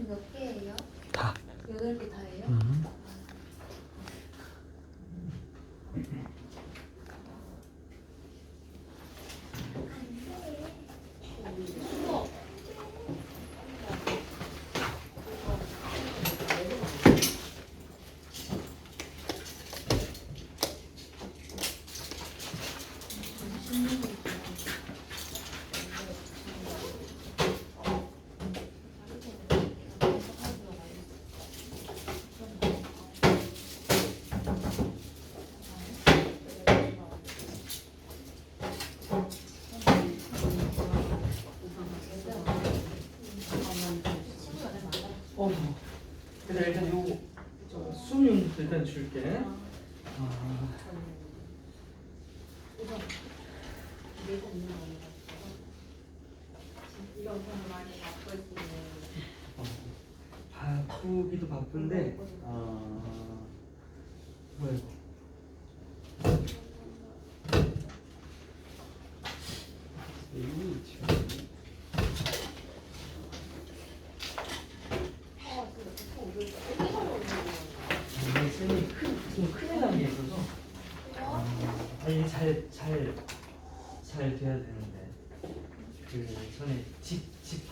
선생님 몇 개예요? 다. 8개 다예요? 그래 일단 요거 수능부터 일단 줄게. 바쁘기도 바쁜데 뭐야 이거? 좀 큰일 난 게 있어서 이게 잘 돼야 되는데 그 전에 집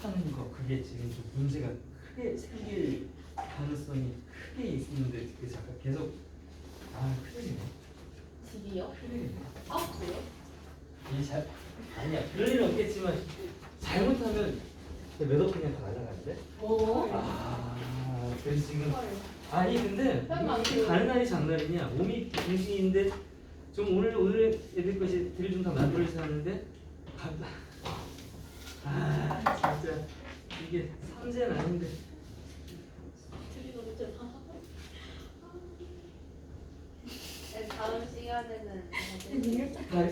하는 거 그게 지금 좀 문제가 크게 생길 가능성이 크게 있는데 그게 잠깐 계속 큰일이네. 집이요? 큰일이네. 아 그래요? 이게 아니야 그럴 일은 없겠지만 잘못하면 몇억 그냥 다 날아가는데. 그래서 지금 근데 가는 날이 장날이냐 몸이 중심인데 좀 오늘 애들 것이 들을 좀 다 만들어서 하는데 진짜 이게 삼재는 아닌데 다음 시간에는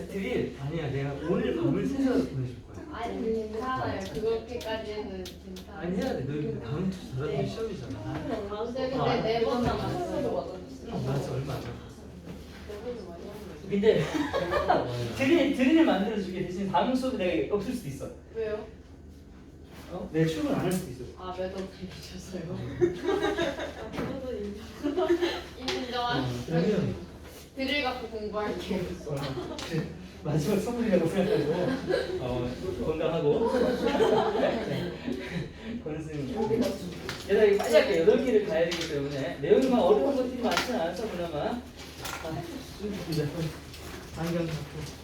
드릴 아니야 내가 오늘 밤을 새서 보내줄 거야. 아니 괜찮아요. 그렇게까지는 괜찮아요. 아니 해야 돼. 너 다음 주 저녁에 시험이잖아. 근데 4번 남았어요. 맞아 얼마 안 남았어. 근데 드릴을 만들어주게 대신 다음 수업에 내가 없을 수도 있어. 왜요? 내가 출근 안 할 수도 있어. 몇억 드리셔서요? 인정. 그러면 드릴 갖고 공부할게요. 마지막 선물이라고 생각하고 건강하고 권승 얘들아 이거 빨리 할게. 8개를 가야 되기 때문에 내용이 막 어려운 것들이 많지는 않아서 그나마 이제 안경 잡고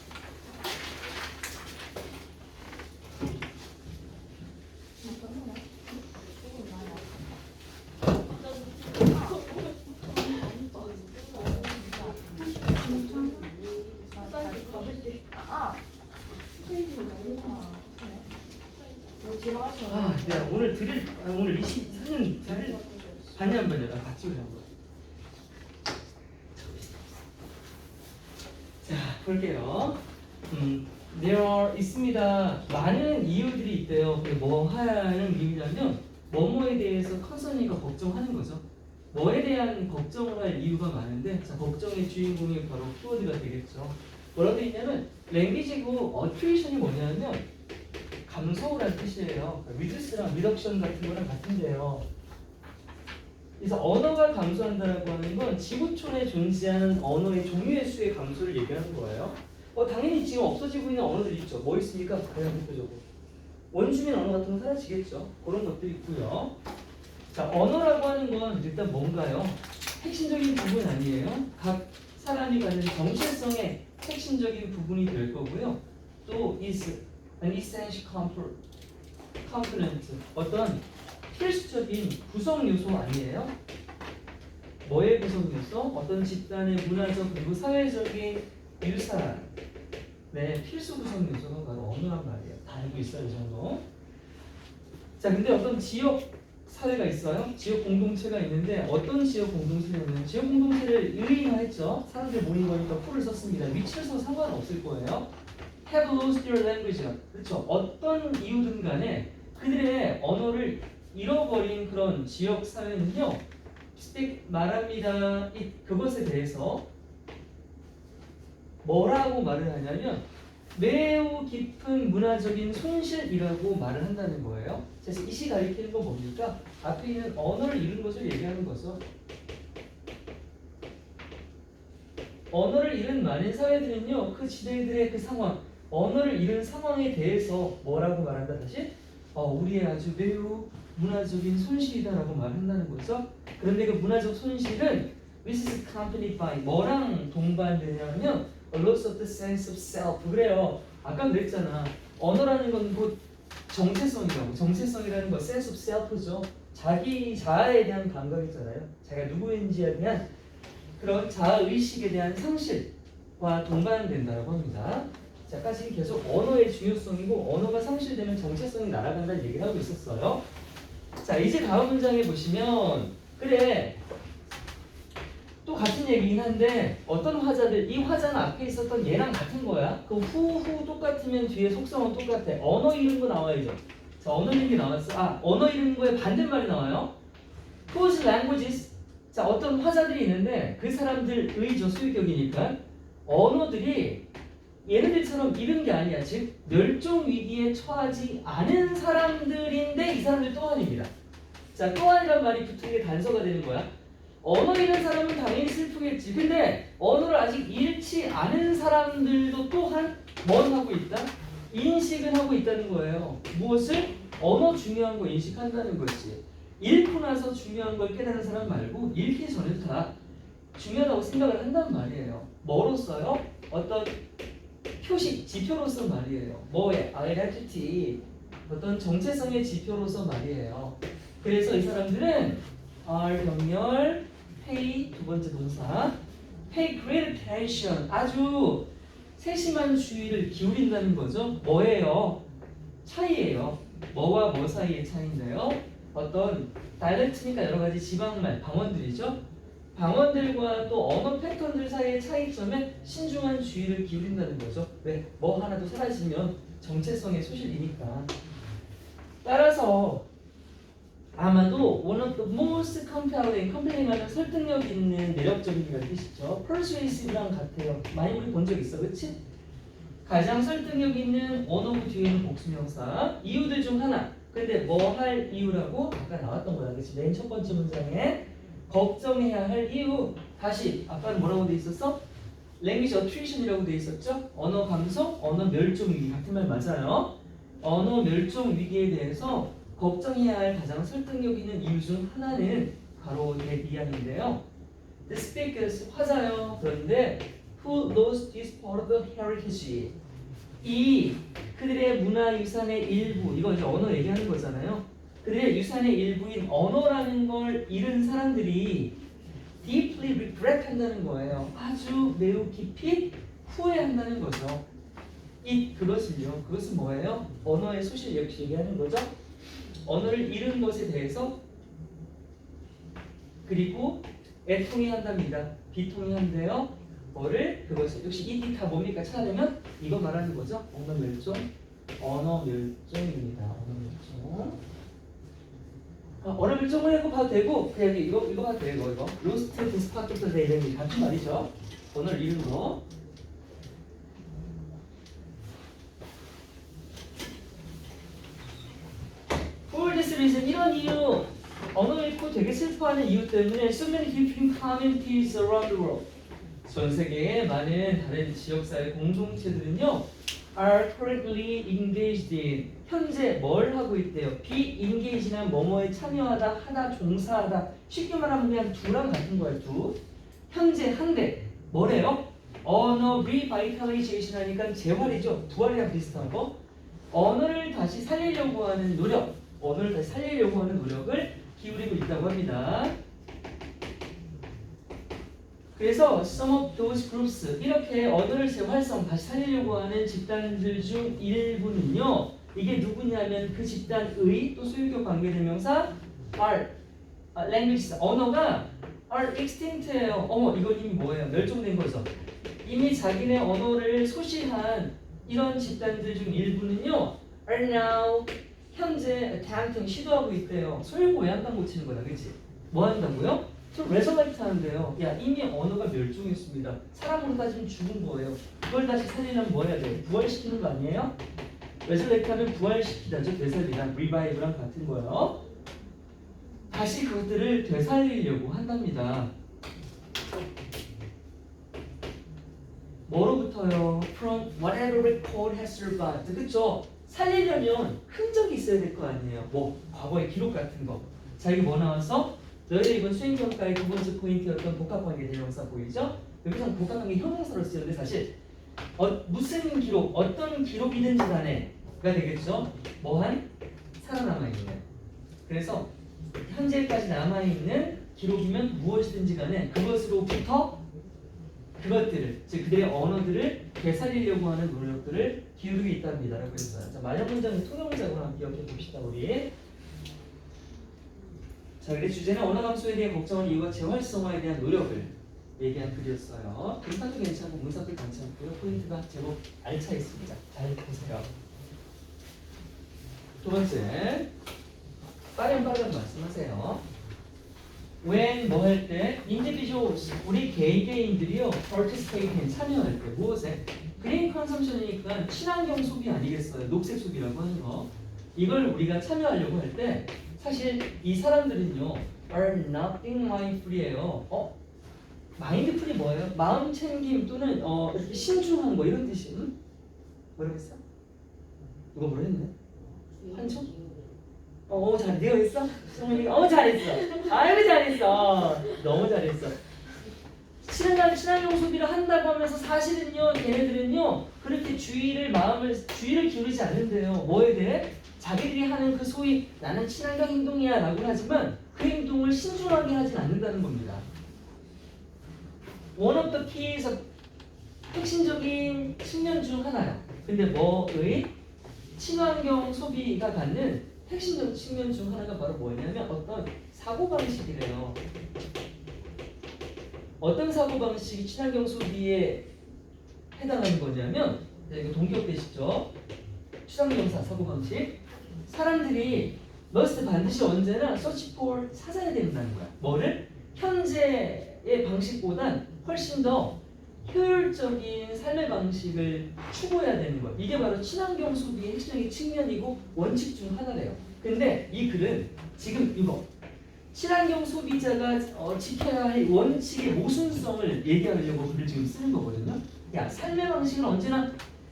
야 오늘 드릴 오늘 23년 드릴 봤냐 안 봤냐? 봤지 그냥. 자 볼게요. there 있습니다. 많은 이유들이 있대요. 그게 뭐 하는 이유냐면 뭐뭐에 대해서 컨서니가 걱정하는 거죠. 뭐에 대한 걱정을 할 이유가 많은데 자 걱정의 주인공이 바로 키워드가 되겠죠. 뭐라고 되어 있냐면 랭귀지고 어트리션이 뭐냐면 감소란 뜻이에요. 리듀스랑 리덕션 같은 거랑 같은데요. 그래서 언어가 감소한다라고 하는 건 지구촌에 존재하는 언어의 종류의 수의 감소를 얘기하는 거예요. 당연히 지금 없어지고 있는 언어들이 있죠. 뭐 있습니까? 가장 대표적으로 원주민 언어 같은 건 사라지겠죠. 그런 것들이 있고요. 자, 언어라고 하는 건 일단 뭔가요? 핵심적인 부분 아니에요. 각 사람이 갖는 정체성의 핵심적인 부분이 될 거고요. 또 is an essential component 어떤 필수적인 구성 요소 아니에요? 뭐의 구성 요소? 어떤 집단의 문화적 그리고 사회적인 유산 필수 구성 요소가 바로 언어란 말이에요. 다 알고 있어요, 이 정도. 자, 근데 어떤 지역 사회가 있어요. 지역 공동체가 있는데 어떤 지역 공동체냐면 지역 공동체를 의인화했죠. 사람들 모인 거니까 풀을 썼습니다. 위치를 써도 상관없을 거예요. Have lost their language. 그렇죠. 어떤 이유든 간에 그들의 언어를 잃어버린 그런 지역 사회는요. speak 말합니다. 그것에 대해서 뭐라고 말을 하냐면 매우 깊은 문화적인 손실이라고 말을 한다는 거예요. 그래서 이시 가리키는 건 뭡니까? 앞에 있는 언어를 잃은 것을 얘기하는 거죠. 언어를 잃은 많은 사회들은요, 그 지네들의 그 상황, 언어를 잃은 상황에 대해서 뭐라고 말한다 다시? 우리의 아주 매우 문화적인 손실이다라고 말한다는 거죠. 그런데 그 문화적 손실은 which is accompanied by 뭐랑 동반되냐면 a loss of the sense of self. 그래요. 아까 그랬잖아. 언어라는 건 곧 정체성이라고. 정체성이라는 건 sense of self죠. 자기 자아에 대한 감각이잖아요. 자기가 누구인지에 대한 그런 자아의식에 대한 상실과 동반된다고 합니다. 자, 까지 계속 언어의 중요성이고 언어가 상실되면 정체성이 날아간다는 얘기를 하고 있었어요. 자, 이제 다음 문장에 보시면 그래 또 같은 얘기긴 한데 어떤 화자들 이 화자는 앞에 있었던 얘랑 같은 거야. 그 후후 똑같으면 뒤에 속성은 똑같아. 언어 잃은 거 나와야죠. 자, 언어 잃은 게 나왔어. 언어 잃은 거에 반대말이 나와요. Whose languages? 자, 어떤 화자들이 있는데 그 사람들의 소유격이니까 언어들이 얘네들처럼 잃은 게 아니야. 즉 멸종 위기에 처하지 않은 사람들인데 이 사람들 또한입니다. 자, 또한이란 말이 붙은 게 단서가 되는 거야. 언어 잃은 사람은 당연히 슬프겠지. 근데 언어를 아직 잃지 않은 사람들도 또한 뭘 하고 있다? 인식은 하고 있다는 거예요. 무엇을? 언어 중요한 거 인식한다는 거지. 읽고 나서 중요한 걸 깨달은 사람 말고 읽기 전에도 다 중요하다고 생각을 한단 말이에요. 뭐로써요? 어떤 표식, 지표로서 말이에요. 뭐의? identity, 어떤 정체성의 지표로서 말이에요. 그래서 이 사람들은 are 병렬, pay 두 번째 동사, pay great attention 아주 세심한 주의를 기울인다는 거죠. 뭐예요? 차이예요. 뭐와 뭐 사이의 차이인데요. 어떤 다이렉트니까 여러 가지 지방말, 방언들이죠. 방언들과 또 언어 패턴들 사이의 차이점에 신중한 주의를 기울인다는 거죠. 왜? 뭐 하나도 사라지면 정체성의 소실이니까. 따라서 아마도 one of the most compelling, compelling하면 설득력 있는 매력적인이라는 뜻이죠. persuasive랑 같아요. 많이 우리 본 적 있어, 그렇지? 가장 설득력 있는 원어구 뒤에는 복수명사. 이유들 중 하나. 근데 뭐 할 이유라고 아까 나왔던 거야, 그렇지? 맨 첫 번째 문장에 걱정해야 할 이유. 다시 아까는 뭐라고 돼 있었어? language attrition이라고 돼 있었죠? 언어 감소, 언어 멸종 위기 같은 말 맞아요. 언어 멸종 위기에 대해서 걱정해야 할 가장 설득력 있는 이유 중 하나는 바로 대비안인데요. The speakers 화자요. 그런데 who lost this part of the heritage. 이 그들의 문화유산의 일부, 이거 이제 언어 얘기하는 거잖아요. 그들의 유산의 일부인 언어라는 걸 잃은 사람들이 deeply regret 한다는 거예요. 아주 매우 깊이 후회한다는 거죠. 그것을요. 그것은 뭐예요? 언어의 소실 역시 얘기하는 거죠. 언어를 잃은 것에 대해서 그리고 애통이 한답니다. 비통이 한대요. 뭐를? 그것을 역시 이 다 뭡니까? 찾아내면 이거 말하는 거죠. 언어 멸종. 언어 멸종입니다. 언어 멸종. 언어 멸종을 해도 봐도 되고 그냥 이거 봐도 돼요. 이거 로스트 디스파크터 데이는 같은 말이죠. 언어를 잃은 거. For this reason, 이런 이유, 언어 잃고 되게 슬퍼하는 이유 때문에 so many different communities around the world. 전 세계의 많은 다른 지역사회 공동체들은요, are currently engaged in. 현재 뭘 하고 있대요? be engage나 뭐뭐에 참여하다, 하다, 종사하다. 쉽게 말하면 그냥 두랑 같은 거예요. 두. 현재 한대. 뭐래요? 언어 revitalization 하니까 재활이죠. 두알이랑 비슷한 거. 언어를 다시 살리려고 하는 노력. 언어를 다시 살리려고 하는 노력을 기울이고 있다고 합니다. 그래서 some of those groups 이렇게 언어를 재활성 다시 살리려고 하는 집단들 중 일부는요. 이게 누구냐면 그 집단의 또 소유격 관계대명사 are languages 언어가 are extinct예요. 어머 이건 이미 뭐예요? 멸종된 거죠. 이미 자기네 언어를 소실한 이런 집단들 중 일부는요. are now 현재 attempting 시도하고 있대요. 소유고 외양간 고치는 거다, 그렇지? 뭐 한다고요? 좀 resurrect 하는데요. 야, 이미 언어가 멸종했습니다. 사람으로 따지면 죽은 거예요. 그걸 다시 살리려면 뭐 해야 돼? 부활시키는 거 아니에요? resurrect 하면 부활시키다죠. 되살리다. revive랑 같은 거예요. 다시 그것들을 되살리려고 한답니다. 뭐로부터요? From whatever record has survived. 그쵸? 살리려면 흔적이 있어야 될 거 아니에요. 뭐 과거의 기록 같은 거. 자, 이게 뭐 나왔어? 너희들 이번 수행평가의 두 번째 포인트였던 복합관계 대명사 보이죠? 여기서 복합관계 형용사로 쓰였는데 사실 무슨 기록, 어떤 기록이든지 간에가 되겠죠? 뭐한? 살아남아있는. 그래서 현재까지 남아있는 기록이면 무엇이든지 간에 그것으로부터 그것들을, 즉 그들의 언어들을 되살리려고 하는 노력들을 기울이고 있답니다. 라고 했어요. 자, 마련 문장의 통용 문장으로 한번 기억해 봅시다. 우리. 자, 근데 주제는 언어 감소에 대한 걱정은 이유가 재활성화에 대한 노력을 얘기한 글이었어요. 문사도 괜찮고 문사도 괜찮고요. 포인트가 제법 알차 있습니다. 잘 보세요. 두 번째, 빠른 말씀하세요. when 뭐 할 때 individuals 우리 개개인들이요 participate 참여할 때 무엇에? green consumption이니까 친환경 소비 아니겠어요? 녹색 소비라고 하는 거. 이걸 우리가 참여하려고 할 때 사실 이 사람들은요 are nothing mindful이에요. mindful이 뭐예요? 마음 챙김 또는 이렇게 신중한 거 이런 뜻이. 뭐라고 했어? 누가 뭐라 했네? 한청? 잘 네가 했어? 정민이가 잘했어. 아이고 잘했어. 너무 잘했어. 친환경 소비를 한다고 하면서 사실은요 걔네들은요 그렇게 주의를 기울이지 않는데요. 뭐에 대해? 자기들이 하는 그 소위 나는 친환경 행동이야 라고 하지만 그 행동을 신중하게 하진 않는다는 겁니다. One of the keys 핵심적인 측면 중 하나요. 근데 뭐의 친환경 소비가 갖는 핵심적 측면 중 하나가 바로 뭐냐면 어떤 사고방식이래요. 어떤 사고방식이 친환경 소비에 해당하는 거냐면 이거 동기업되시죠? 추상명사 사고방식. 사람들이 must 반드시 언제나 search for 찾아야 된다는 거야. 뭐를? 현재의 방식보단 훨씬 더 효율적인 삶의 방식을 추구해야 되는 거야. 이게 바로 친환경 소비의 핵심적인 측면이고 원칙 중 하나래요. 근데 이 글은 지금 이거 친환경 소비자가 지켜야 할 원칙의 모순성을 얘기하려고 글을 지금 쓰는 거거든요. 야, 삶의 방식을 언제나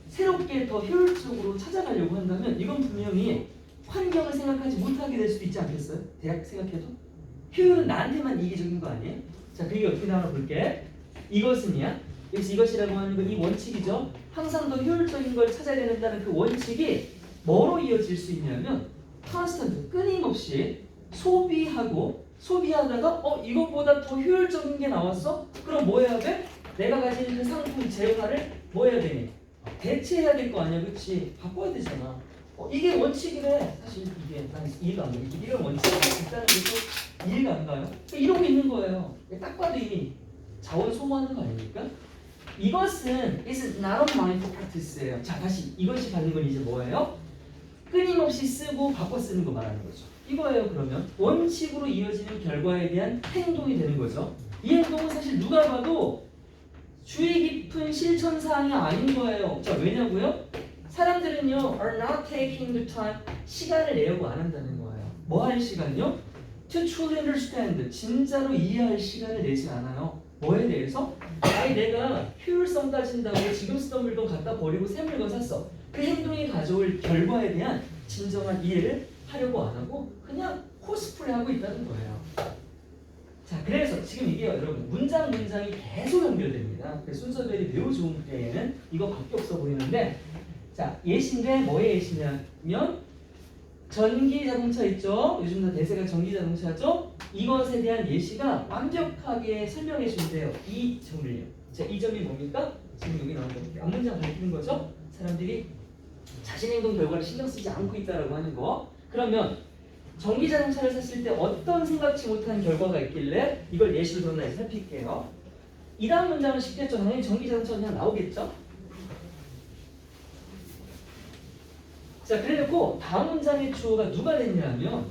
새롭게 더 효율적으로 찾아가려고 한다면 이건 분명히 환경을 생각하지 못하게 될 수도 있지 않겠어요? 대략 생각해도 효율은 나한테만 이기적인 거 아니에요? 자, 그게 어떻게 나오나 볼게. 이것은이야. 여기서 이것이라고 하는 건 이 원칙이죠. 항상 더 효율적인 걸 찾아야 된다는 그 원칙이 뭐로 이어질 수 있냐면 컨스턴트, 끊임없이 소비하다가 이것보다 더 효율적인 게 나왔어? 그럼 뭐 해야 돼? 내가 가진 그 상품, 재화를 뭐 해야 되니? 대체해야 될 거 아니야, 그렇지? 바꿔야 되잖아. 이게 원칙이래. 사실 이게 난 이해가 안 돼. 이런 원칙이 있다는 것도 이해가 안 가요. 이러고 있는 거예요. 딱 봐도 이미 자원 소모하는 거 아닙니까? 이것은 is not a mindful practice예요. 자, 다시 이것이 받는 건 이제 뭐예요? 끊임없이 쓰고 바꿔 쓰는 거 말하는 거죠. 이거예요. 그러면 원칙으로 이어지는 결과에 대한 행동이 되는 거죠. 이 행동은 사실 누가 봐도 주의 깊은 실천 사항이 아닌 거예요. 자, 왜냐고요? 사람들은요 are not taking the time 시간을 내려고 안 한다는 거예요. 뭐 할 시간요? To truly understand 진짜로 이해할 시간을 내지 않아요. 뭐에 대해서? 내가 효율성 따진다고 지금 쓰던 물건 갖다 버리고 새 물건 샀어. 그 행동이 가져올 결과에 대한 진정한 이해를 하려고 안 하고 그냥 코스프레 하고 있다는 거예요. 자, 그래서 지금 이게 여러분 문장이 계속 연결됩니다. 순서별이 매우 좋은 때에는 이거밖에 없어 보이는데, 자, 예시인데 뭐의 예시냐면 전기자동차 있죠? 요즘 다 대세가 전기자동차죠? 이것에 대한 예시가 완벽하게 설명해 준대요. 이 점을요. 자, 이 점이 뭡니까? 지금 여기 나온 거 앞문장 밝히는 거죠? 사람들이 자신 행동 결과를 신경 쓰지 않고 있다라고 하는 거. 그러면 전기자동차를 샀을 때 어떤 생각지 못한 결과가 있길래 이걸 예시로 들어놔서 살필게요. 이 다음 문장은 쉽겠죠? 당연히 전기자동차가 그냥 나오겠죠? 자, 그래놓고 다음 문장의 주어가 누가 됐냐면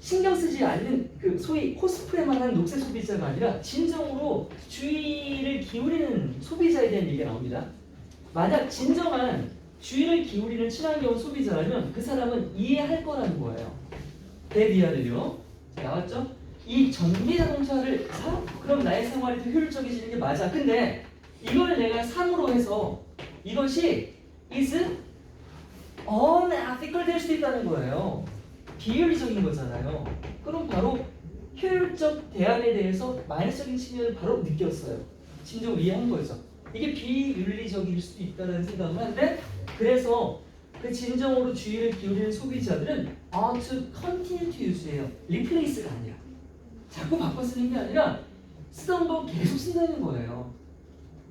신경 쓰지 않는 그 소위 코스프레만 하는 녹색 소비자가 아니라 진정으로 주의를 기울이는 소비자에 대한 얘기가 나옵니다. 만약 진정한 주의를 기울이는 친환경 소비자라면 그 사람은 이해할 거라는 거예요. 대비하를요. 나왔죠? 이 전기 자동차를 사? 그럼 나의 생활이 더 효율적이지는 게 맞아. 근데 이걸 내가 상으로 해서 이것이 is unethical 될 수도 있다는 거예요. 비윤리적인 거잖아요. 그럼 바로 효율적 대안에 대해서 마이너스적인 측면을 바로 느꼈어요. 진정으로 이해한 거죠. 이게 비윤리적일 수도 있다는 생각을 하는데 그래서 그 진정으로 주의를 기울이는 소비자들은 ought to continue to use예요. replace가 아니라 자꾸 바꿔 쓰는 게 아니라 쓰던 거 계속 쓴다는 거예요.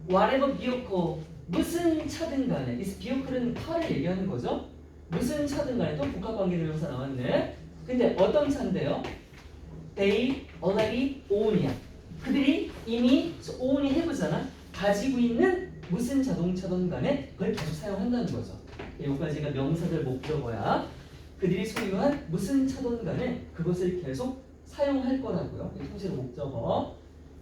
whatever vehicle 무슨 차든 간에 이 vehicle은 차를 얘기하는 거죠. 무슨 차든 간에 또 복합관계대명사 나왔네. 근데 어떤 차인데요? They already own이야. 그들이 이미 own이 해보잖아. 가지고 있는 무슨 자동차든 간에 그걸 계속 사용한다는 거죠. 여기까지가 명사들 목적어야. 그들이 소유한 무슨 차든 간에 그것을 계속 사용할 거라고요. 통째로 목적어.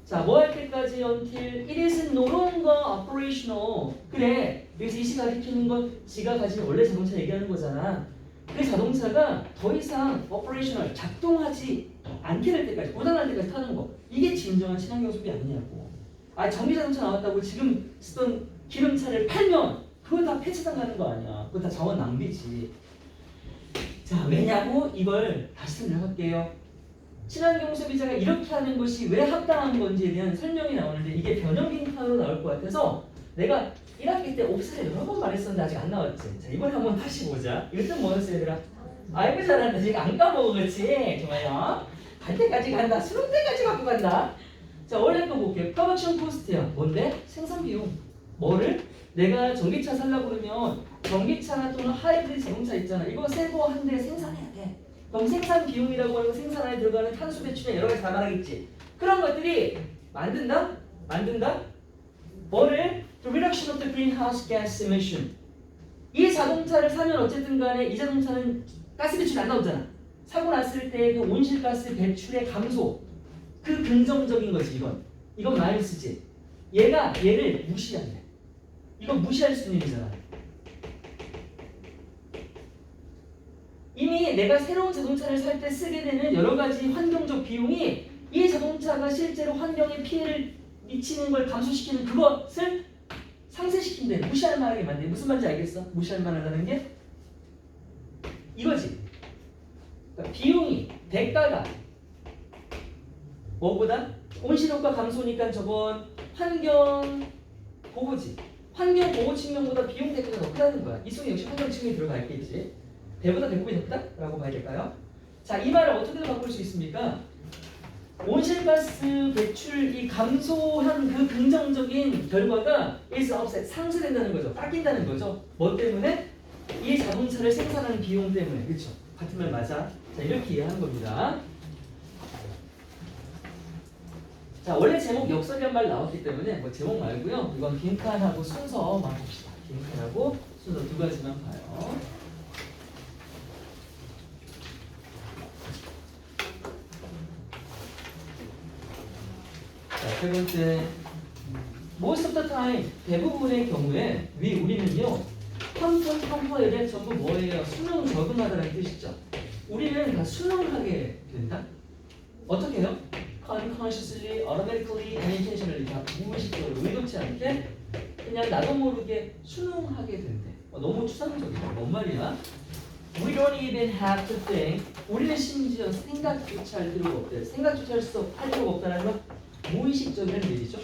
자, 뭐 할 때까지 until it is no longer operational. 그래. 여기서 이시 가리키는 건 지가 가진 원래 자동차 얘기하는 거잖아. 그 자동차가 더 이상 operational 작동하지 않게 될 때까지 고장날 때까지 타는 거. 이게 진정한 친환경 소비 아니냐고. 아, 전기 자동차 나왔다고 지금 쓰던 기름차를 팔면 그거 다 폐차당하는 거 아니야. 그거 다 자원 낭비지. 자, 왜냐고 이걸 다시 설명할게요. 친환경 소비자가 이렇게 하는 것이 왜 합당한 건지에 대한 설명이 나오는데 이게 변형빈칸으로 나올 것 같아서 내가 1학기 때 옵스를 여러 번 말했었는데 아직 안 나왔지. 자, 이번에 한번 다시 보자. 이것도 뭐였어 얘들아? 아이고 잘한다. 지금 안 까먹어 그렇지? 정말요. 갈 때까지 간다. 수능 때까지 갖고 간다. 자, 원래 또 볼게요. 프로덕션 코스트야. 뭔데? 생산 비용. 뭐를? 내가 전기차 살려고 그러면 전기차 또는 하이브리드 자동차 있잖아. 이거 새 거 한 대 생산해야 돼. 그럼 생산 비용이라고 하는 생산 안에 들어가는 탄소 배출량 여러 가지 다 말하겠지. 그런 것들이 만든다? 뭐를? The reduction of the greenhouse gas emission. 이 자동차를 사면 어쨌든 간에 이 자동차는 가스 배출이 안 나오잖아. 사고 났을 때 그 온실가스 배출의 감소. 그 긍정적인 거지 이건. 이건 마이너스지. 얘를 무시한대. 이건 무시할 수 있는 일이잖아. 이미 내가 새로운 자동차를 살 때 쓰게 되는 여러 가지 환경적 비용이 이 자동차가 실제로 환경에 피해를 미치는 걸 감소시키는 그것을 상쇄시킨대. 무시할 만하게 만든. 무슨 말인지 알겠어? 무시할 만하다는 게 이거지. 그러니까 비용이 대가가 뭐보다 온실효과 감소니까 저건 환경 보호지. 환경 보호 측면보다 비용 대가가 더 크다는 거야. 이 속에 역시 환경 측면이 들어가 있겠지. 배보다 배꼽이 높다? 라고 봐야 될까요? 자, 이 말을 어떻게 바꿀 수 있습니까? 온실가스 배출이 감소한 그 긍정적인 결과가 is offset, 상쇄된다는 거죠. 깎인다는 거죠. 뭐 때문에? 이 자동차를 생산하는 비용 때문에. 그렇죠? 같은 말 맞아. 자, 이렇게 이해하는 겁니다. 자, 원래 제목 역설이란 말 나왔기 때문에 뭐 제목 말고요. 이건 빈칸하고 순서만 봅시다. 빈칸하고 순서 두 가지만 봐요. 자, 세 번째, most of the time, 대부분의 경우에 우리는요, 컴퍼열에 전부 뭐예요? 수능 적응하다라는 뜻이죠. 우리는 다 수능하게 된다. 어떻게 해요? unconsciously, automatically, unintentionally 다 무의식적으로 의도치 않게 그냥 나도 모르게 수능하게 된대. 너무 추상적이다. 뭔 말이야? We don't even have to think. 우리는 심지어 생각조차 할 필요가 없대. 생각조차 할 필요가 없다는 건 무의식적이라는 얘기죠.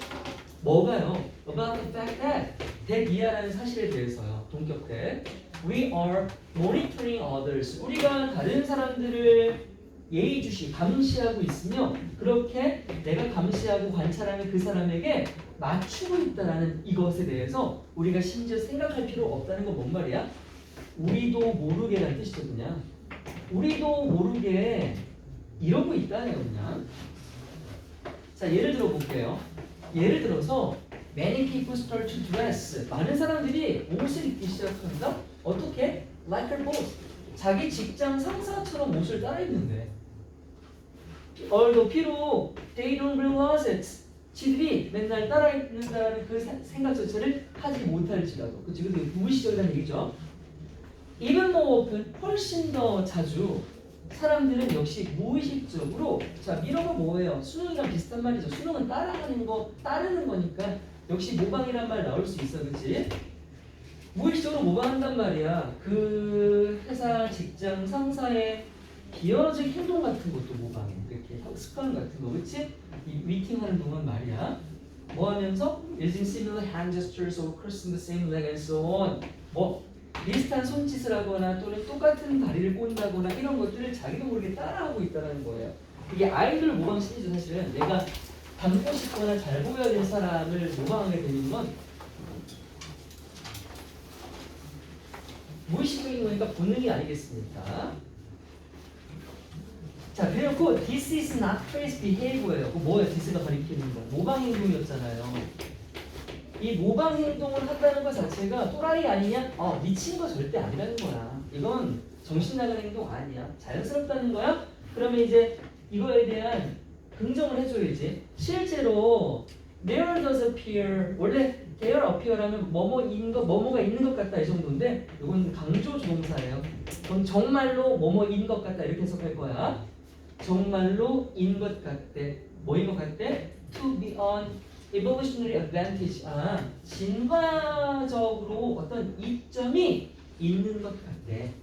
뭐가요? About the fact that 대비하라는 사실에 대해서요. 동격대. We are monitoring others. 우리가 다른 사람들을 예의주시 감시하고 있으며 그렇게 내가 감시하고 관찰하는 그 사람에게 맞추고 있다라는 이것에 대해서 우리가 심지어 생각할 필요 없다는 건 뭔 말이야? 우리도 모르게라는 뜻이죠. 그냥 우리도 모르게 이러고 있다네요. 그냥. 자, 예를 들어 볼게요. 예를 들어서 many people start to dress. 많은 사람들이 옷을 입기 시작한다. 어떻게? Like her boss. 자기 직장 상사처럼 옷을 따라 입는데. although 비록 they don't realize it. 지들이 맨날 따라있는다는 그 생각 자체를 하지 못할지라도. 그치? 그게 무의식적이라는 얘기죠. even more often, 훨씬 더 자주 사람들은 역시 무의식적으로 자 미러가 뭐예요? 수능이랑 비슷한 말이죠. 수능은 따라하는 거, 따르는 거니까 역시 모방이란 말 나올 수 있어. 그치? 무의식적으로 모방한단 말이야. 그 회사, 직장, 상사의 비언어적 행동 같은 것도 모방해. 이렇게 습관 같은 거, 그치? 이 미팅하는 동안 말이야. 뭐 하면서? using similar hand gestures or crossing the same leg and so on. 뭐 비슷한 손짓을 하거나 또는 똑같은 다리를 꼰다거나 이런 것들을 자기도 모르게 따라하고 있다는 거예요. 이게 아이돌 모방 심리죠. 사실은 내가 닮고 싶거나 잘 보여야 될 사람을 모방하게 되는 건 무의식적인 거니까 본능이 아니겠습니까? 자, 그리고 this is not praise behavior예요. 그 뭐예요? this가 가리키는 거. 모방 행동이었잖아요. 이 모방 행동을 한다는 것 자체가 또라이 아니냐? 미친 거 절대 아니라는 거야. 이건 정신 나간 행동 아니야. 자연스럽다는 거야? 그러면 이제 이거에 대한 긍정을 해줘야지. 실제로 there does appear, 원래 there appear하면 뭐뭐가 있는 것 같다 이 정도인데 이건 강조 조동사예요. 그럼 정말로 뭐뭐인 것 같다 이렇게 해석할 거야. 정말로 인 것 같대. 뭐인 것 같대? To be on evolutionary advantage. 진화적으로 어떤 이점이 있는 것 같대.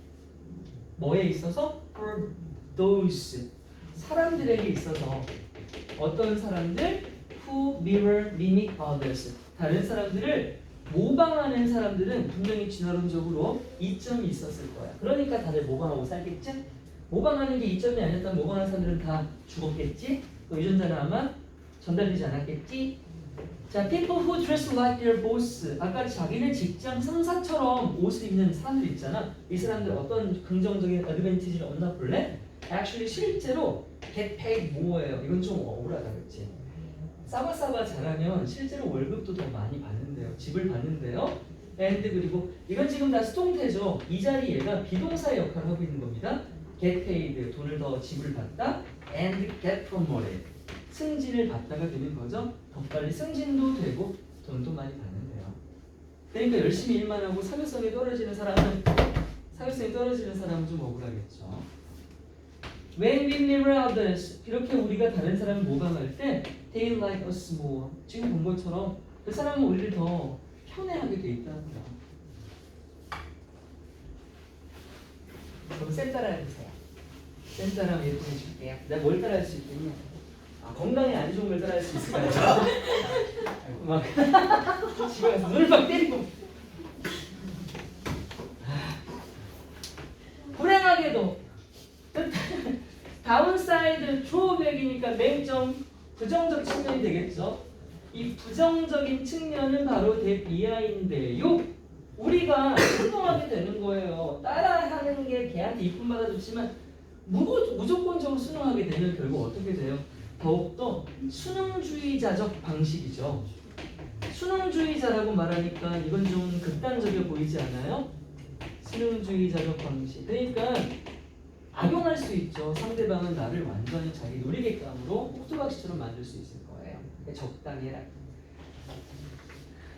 뭐에 있어서? For those. 사람들에게 있어서. 어떤 사람들? Who mirror, mimic others. 다른 사람들을 모방하는 사람들은 분명히 진화론적으로 이점이 있었을 거야. 그러니까 다들 모방하고 살겠지? 모방하는 게 이점이 아니었다면 모방하는 사람들은 다 죽었겠지? 또 유전자는 아마 전달되지 않았겠지? 자, people who dress like their boss. 아까 자기네 직장 상사처럼 옷을 입는 사람들 있잖아. 이 사람들 어떤 긍정적인 어드밴티지를 얻나 볼래? Actually 실제로 get paid more예요. 이건 좀 억울하다, 그렇지? 싸바싸바 잘하면 실제로 월급도 더 많이 받는데요. 집을 받는데요. and 그리고 이건 지금 다 수동태죠. 이 자리 얘가 비동사의 역할을 하고 있는 겁니다. get paid 돈을 더 지불받다 and get promoted 승진을 받다가 되는 거죠. 더 빨리 승진도 되고 돈도 많이 받는데요. 그러니까 열심히 일만 하고 사교성이 떨어지는 사람은 좀 억울하겠죠. When we mirror others, 이렇게 우리가 다른 사람을 모방할 때 they like us more. 지금 본 것처럼 그 사람은 우리를 더 편애하게 돼 있다는 거야. 그럼 쌤 따라해보세요. 쌤 따라하면 예쁘게 해줄게요. 내가 뭘 따라할 수 있겠냐? 건강에 안 좋은 걸 따라할 수 있을까요? 막 집에 가서 눈을 막 때리고 불행하게도 다운사이드 드로백이니까 맹점 부정적 측면이 되겠죠. 이 부정적인 측면은 바로 대비하인데요. 우리가 행동하게 되는 거예요. 따라하는 게 걔한테 이쁨 받아줬지만 무조건적으로 순응하게 되면 결국 어떻게 돼요? 더욱더 수능주의자적 방식이죠. 수능주의자라고 말하니까 이건 좀 극단적이어 보이지 않아요? 수능주의자적 방식. 그러니까 악용할 수 있죠. 상대방은 나를 완전히 자기 놀이객감으로 꼭두각시처럼 만들 수 있을 거예요. 그러니까 적당히 해라.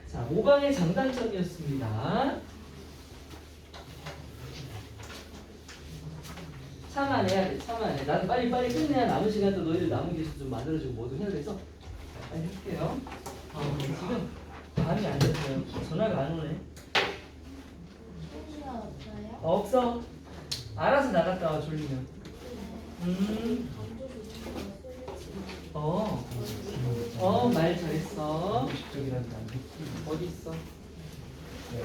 자, 모방의 장단점이었습니다. 참아내야 돼, 참아내. 나도 빨리 끝내야 남은 시간 또 너희들 남은 기술 좀 만들어주고 뭐도 해야 돼서 빨리 할게요. 지금 마음이 안 됐어요. 전화가 안 오네. 소리가 없어요? 없어. 알아서 나갔다 와 졸리면. 말 잘했어. 어디 있어?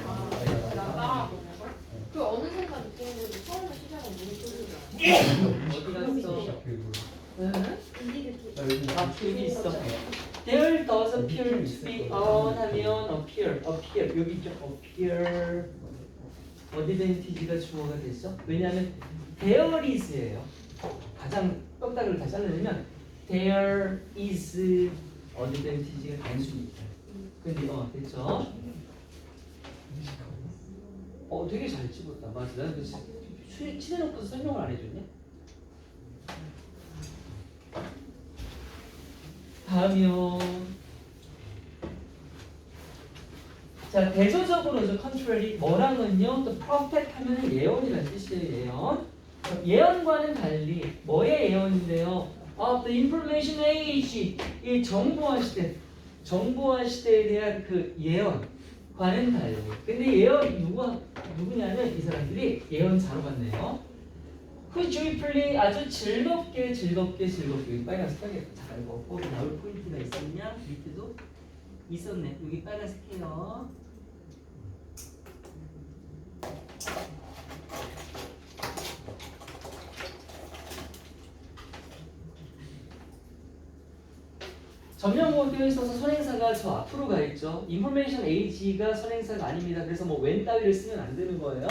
나 따라하고 그 어느샌가 느끼는 건데 처음에 시작은 눈이 쫄리더라고. 어디 갔어? 여기 있어. There does appear to be 하면 appear 여기 있죠. appear 어드밴티지가 주어가 되죠. 왜냐하면 there is예요. 가장 뼈다귀를 다 잘라내면 there is 어드밴티지가 단순이니까. 근데 됐죠. 되게 잘 찍었다. 맞아. 나는 그 칠해놓고서 설명을 안 해줬냐? 다음이요. 자, 대조적으로죠. contrary 뭐랑은요. 또 prophet 하면은 예언이라는 뜻이에요. 예언. 예언과는 달리 뭐의 예언인데요? Of the information age. 이 정보화 시대에 대한 그 예언과는 달리. 근데 예언 누구냐면 이 사람들이 예언자로 봤네요. 그 joyfully 아주 즐겁게 여기 빨간색 하겠다. 자, 이거 꼭 나올 포인트가 있었냐? 밑에도 있었네. 여기 빨간색해요. 전면부호 되어 있어서 선행사가 저 앞으로 가 있죠. information age가 선행사가 아닙니다. 그래서 뭐 when 따위를 쓰면 안 되는 거예요.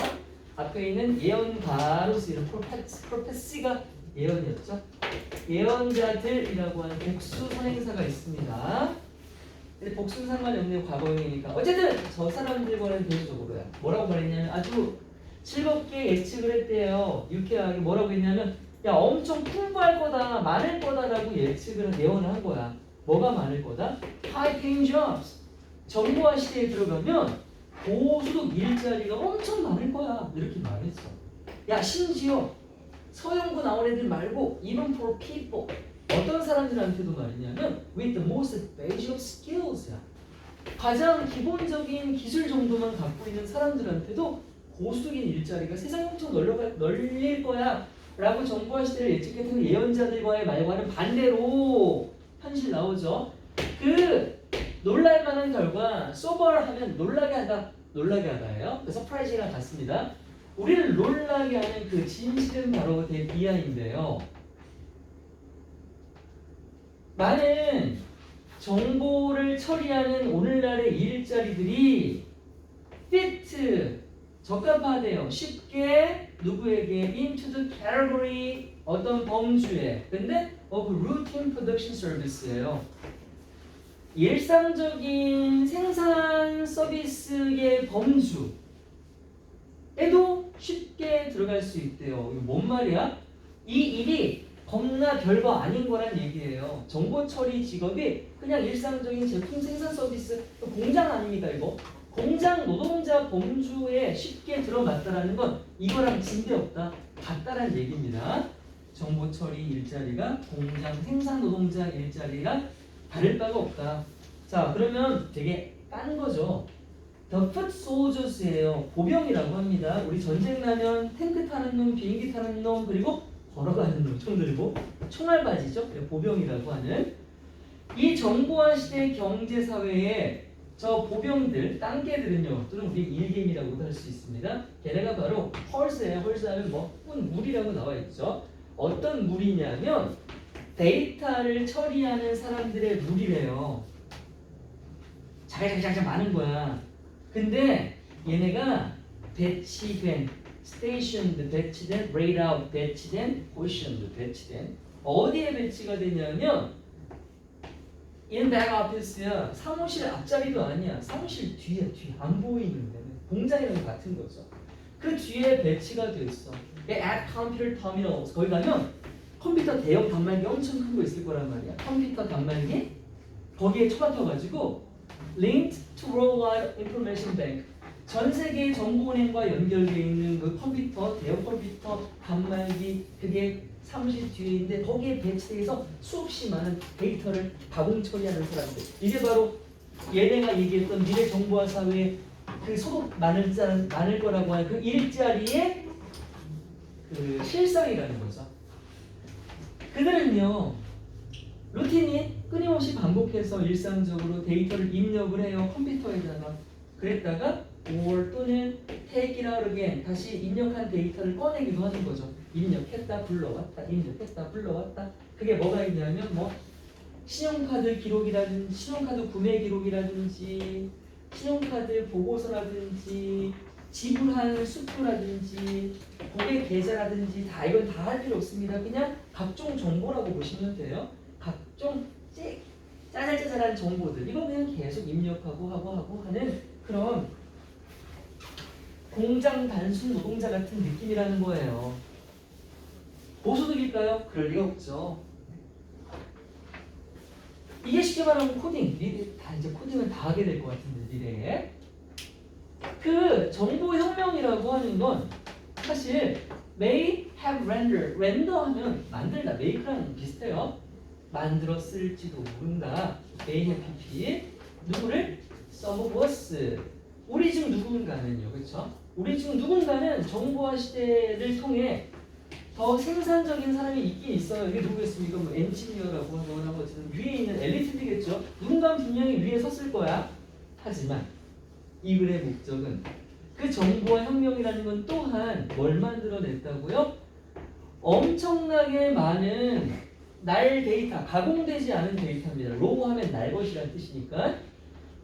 앞에 있는 예언가로 쓰이는 prophecy가 예언이었죠. 예언자들이라고 하는 복수 선행사가 있습니다. 근데 복수는 상관이 없네요. 과거형이니까. 어쨌든 저 사람들과는 대조적으로요. 뭐라고 말했냐면 아주 즐겁게 예측을 했대요. 유쾌하게 뭐라고 했냐면 야 엄청 풍부할 거다, 많을 거다라고 예언을 한 거야. 뭐가 많을 거다? High paying jobs. 정보화 시대에 들어가면 고소득 일자리가 엄청 많을 거야. 이렇게 말했어. 야 심지어 서영고 나온 애들 말고 even for people 어떤 사람들한테도 말이냐면 with the most basic skills야. 가장 기본적인 기술 정도만 갖고 있는 사람들한테도 고수득인 일자리가 세상에 엄청 널릴 거야 라고 정보화 시대를 예측했던 예언자들과의 말과는 반대로 현실 나오죠. 그 놀랄만한 결과 소벌 하면 놀라게 하다예요. 그 서프라이즈랑 같습니다. 우리를 놀라게 하는 그 진실은 바로 비하인데요. 많은 정보를 처리하는 오늘날의 일자리들이 fit 적합하대요. 쉽게 누구에게 into the category 어떤 범주에 근데 of routine production service예요. 일상적인 생산 서비스의 범주에도 쉽게 들어갈 수 있대요. 이거 뭔 말이야? 이 일이 겁나 별거 아닌 거란 얘기예요. 정보 처리 직업이 그냥 일상적인 제품 생산 서비스 공장 아닙니까 이거? 공장 노동자 범주에 쉽게 들어갔다라는 건 이거랑 진대없다. 같다라는 얘기입니다. 정보 처리 일자리가 공장 생산 노동자 일자리가 다를 바가 없다. 자 그러면 되게 깐 거죠. The foot soldiers예요. 보병이라고 합니다. 우리 전쟁 나면 탱크 타는 놈, 비행기 타는 놈, 그리고 걸어가는 놈, 총 들고 총알바지죠. 보병이라고 하는 이 정보화 시대 경제 사회에 저 보병들, 땅개들은요, 또는 우리 일개미라고도 할 수 있습니다. 걔네가 바로 헐스예요. 헐스하면 뭐 물이라고 나와 있죠. 어떤 물이냐면 데이터를 처리하는 사람들의 물이래요. 자글자글 많은 거야. 근데 얘네가 배치된, stationed 배치된, laid out 배치된, positioned 배치된 어디에 배치가 되냐면 in back office야. 사무실 앞자리도 아니야. 사무실 뒤에 안 보이는 데는 공장이랑 같은 거죠. 그 뒤에 배치가 돼 있어. at computer terminals 거기 가면 컴퓨터 대형 단말기 엄청 큰 거 있을 거란 말이야. 컴퓨터 단말기 거기에 처박혀가지고 linked to worldwide information bank 전 세계 정보은행과 연결되어 있는 그 컴퓨터 대형 컴퓨터 단말기 그게 사무실 뒤에 있는데 거기에 배치돼서 수없이 많은 데이터를 가공 처리하는 사람들. 이게 바로 얘네가 얘기했던 미래 정보화 사회의 그 소득 많을 거라고 하는 그 일자리의 그 실상이라는 거죠. 그들은요 루틴이 끊임없이 반복해서 일상적으로 데이터를 입력을 해요. 컴퓨터에다가. 그랬다가 or 또는 take it out again 다시 입력한 데이터를 꺼내기도 하는 거죠. 입력했다 불러왔다 입력했다 불러왔다. 그게 뭐가 있냐면 뭐 신용카드 기록이라든지 신용카드 구매 기록이라든지 신용카드 보고서라든지 지불한 수표라든지 고객 계좌라든지 다 이건 다 할 필요 없습니다. 그냥 각종 정보라고 보시면 돼요. 각종 짜잘짜잘한 정보들 이거 그냥 계속 입력하고 하고 하는 그런 공장 단순 노동자 같은 느낌이라는 거예요. 고소득일까요? 그럴 리가 없죠. 이게 쉽게 말하면 코딩. 니들 다 이제 코딩을 다 하게 될 것 같은데 미래에. 그 정보혁명이라고 하는 건 사실 may have render. 렌더하면 만들다. make랑 비슷해요. 만들었을지도 모른다. may have pp. 누구를? some of us. 우리 중 누군가는요. 그렇죠? 우리 중 누군가는 정보화 시대를 통해 더 생산적인 사람이 있긴 있어요. 이게 누구겠습니까? 뭐 엔지니어라고 하거나 뭐 어쨌든 위에 있는 엘리트들이겠죠. 누군가는 분명히 위에 섰을 거야. 하지만 이 글의 목적은 그 정보화 혁명이라는 건 또한 뭘 만들어냈다고요? 엄청나게 많은 날 데이터, 가공되지 않은 데이터입니다. 로우 하면 날 것이라는 뜻이니까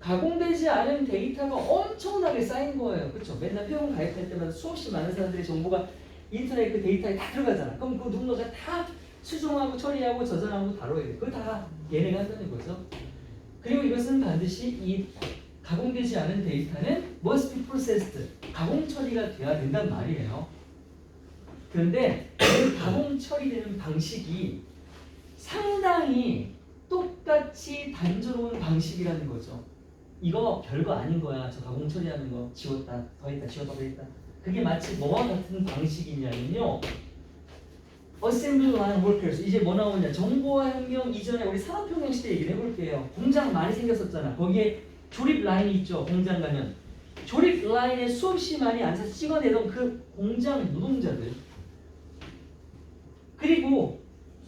가공되지 않은 데이터가 엄청나게 쌓인 거예요. 그렇죠? 맨날 회원 가입할 때마다 수없이 많은 사람들의 정보가 인터넷 그 데이터에 다 들어가잖아. 그럼 그 누군가가 다 수정하고 처리하고 저장하고 다뤄야 돼. 그거 다 얘네가 한다는 거죠. 그리고 이것은 반드시 이 가공되지 않은 데이터는 must be processed. 가공 처리가 돼야 된단 말이에요. 그런데 그 가공 처리되는 방식이 상당히 똑같이 단조로운 방식이라는 거죠. 이거 별거 아닌 거야. 저 가공 처리하는 거 지웠다, 더했다, 지웠다, 더했다. 그게 마치 뭐와 같은 방식이냐면요. Assembly line workers. 이제 뭐 나오냐? 정보화 혁명 이전에 우리 산업혁명 시대 얘기를 해볼게요. 공장 많이 생겼었잖아. 거기에 조립 라인이 있죠. 공장 가면 조립 라인에 수없이 많이 앉아서 찍어내던 그 공장 노동자들. 그리고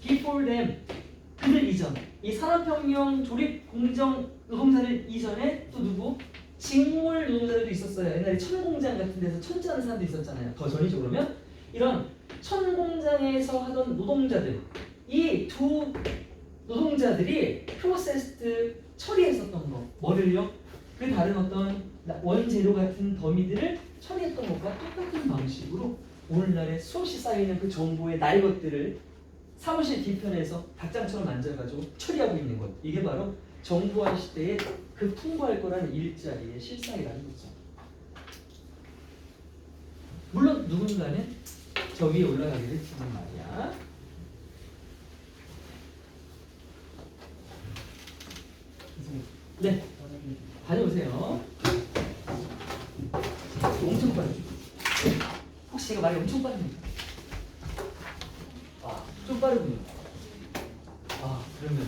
before them 그들 이전 이 산업혁명 조립 공정 노동자들 이전에 또 누구? 직물 노동자들도 있었어요. 옛날에 천공장 같은 데서 천지하는 사람도 있었잖아요. 더 전이죠. 그러면 이런 천공장에서 하던 노동자들 이 두 노동자들이 프로세스트 처리했었던 거 뭐를요? 그 다른 어떤 원재료 같은 더미들을 처리했던 것과 똑같은 방식으로 오늘날에 수없이 쌓이는 그 정보의 날 것들을 사무실 뒤편에서 닭장처럼 만져가지고 처리하고 있는 것. 이게 바로 정보화 시대에 그 풍부할 거라는 일자리의 실상이라는 거죠. 물론 누군가는 저 위에 올라가기를 했지만 말이야. 네, 다녀오세요. 엄청 빠르죠. 혹시 제가 말이 엄청 빠릅니까? 아, 좀 빠르군요. 아, 그러면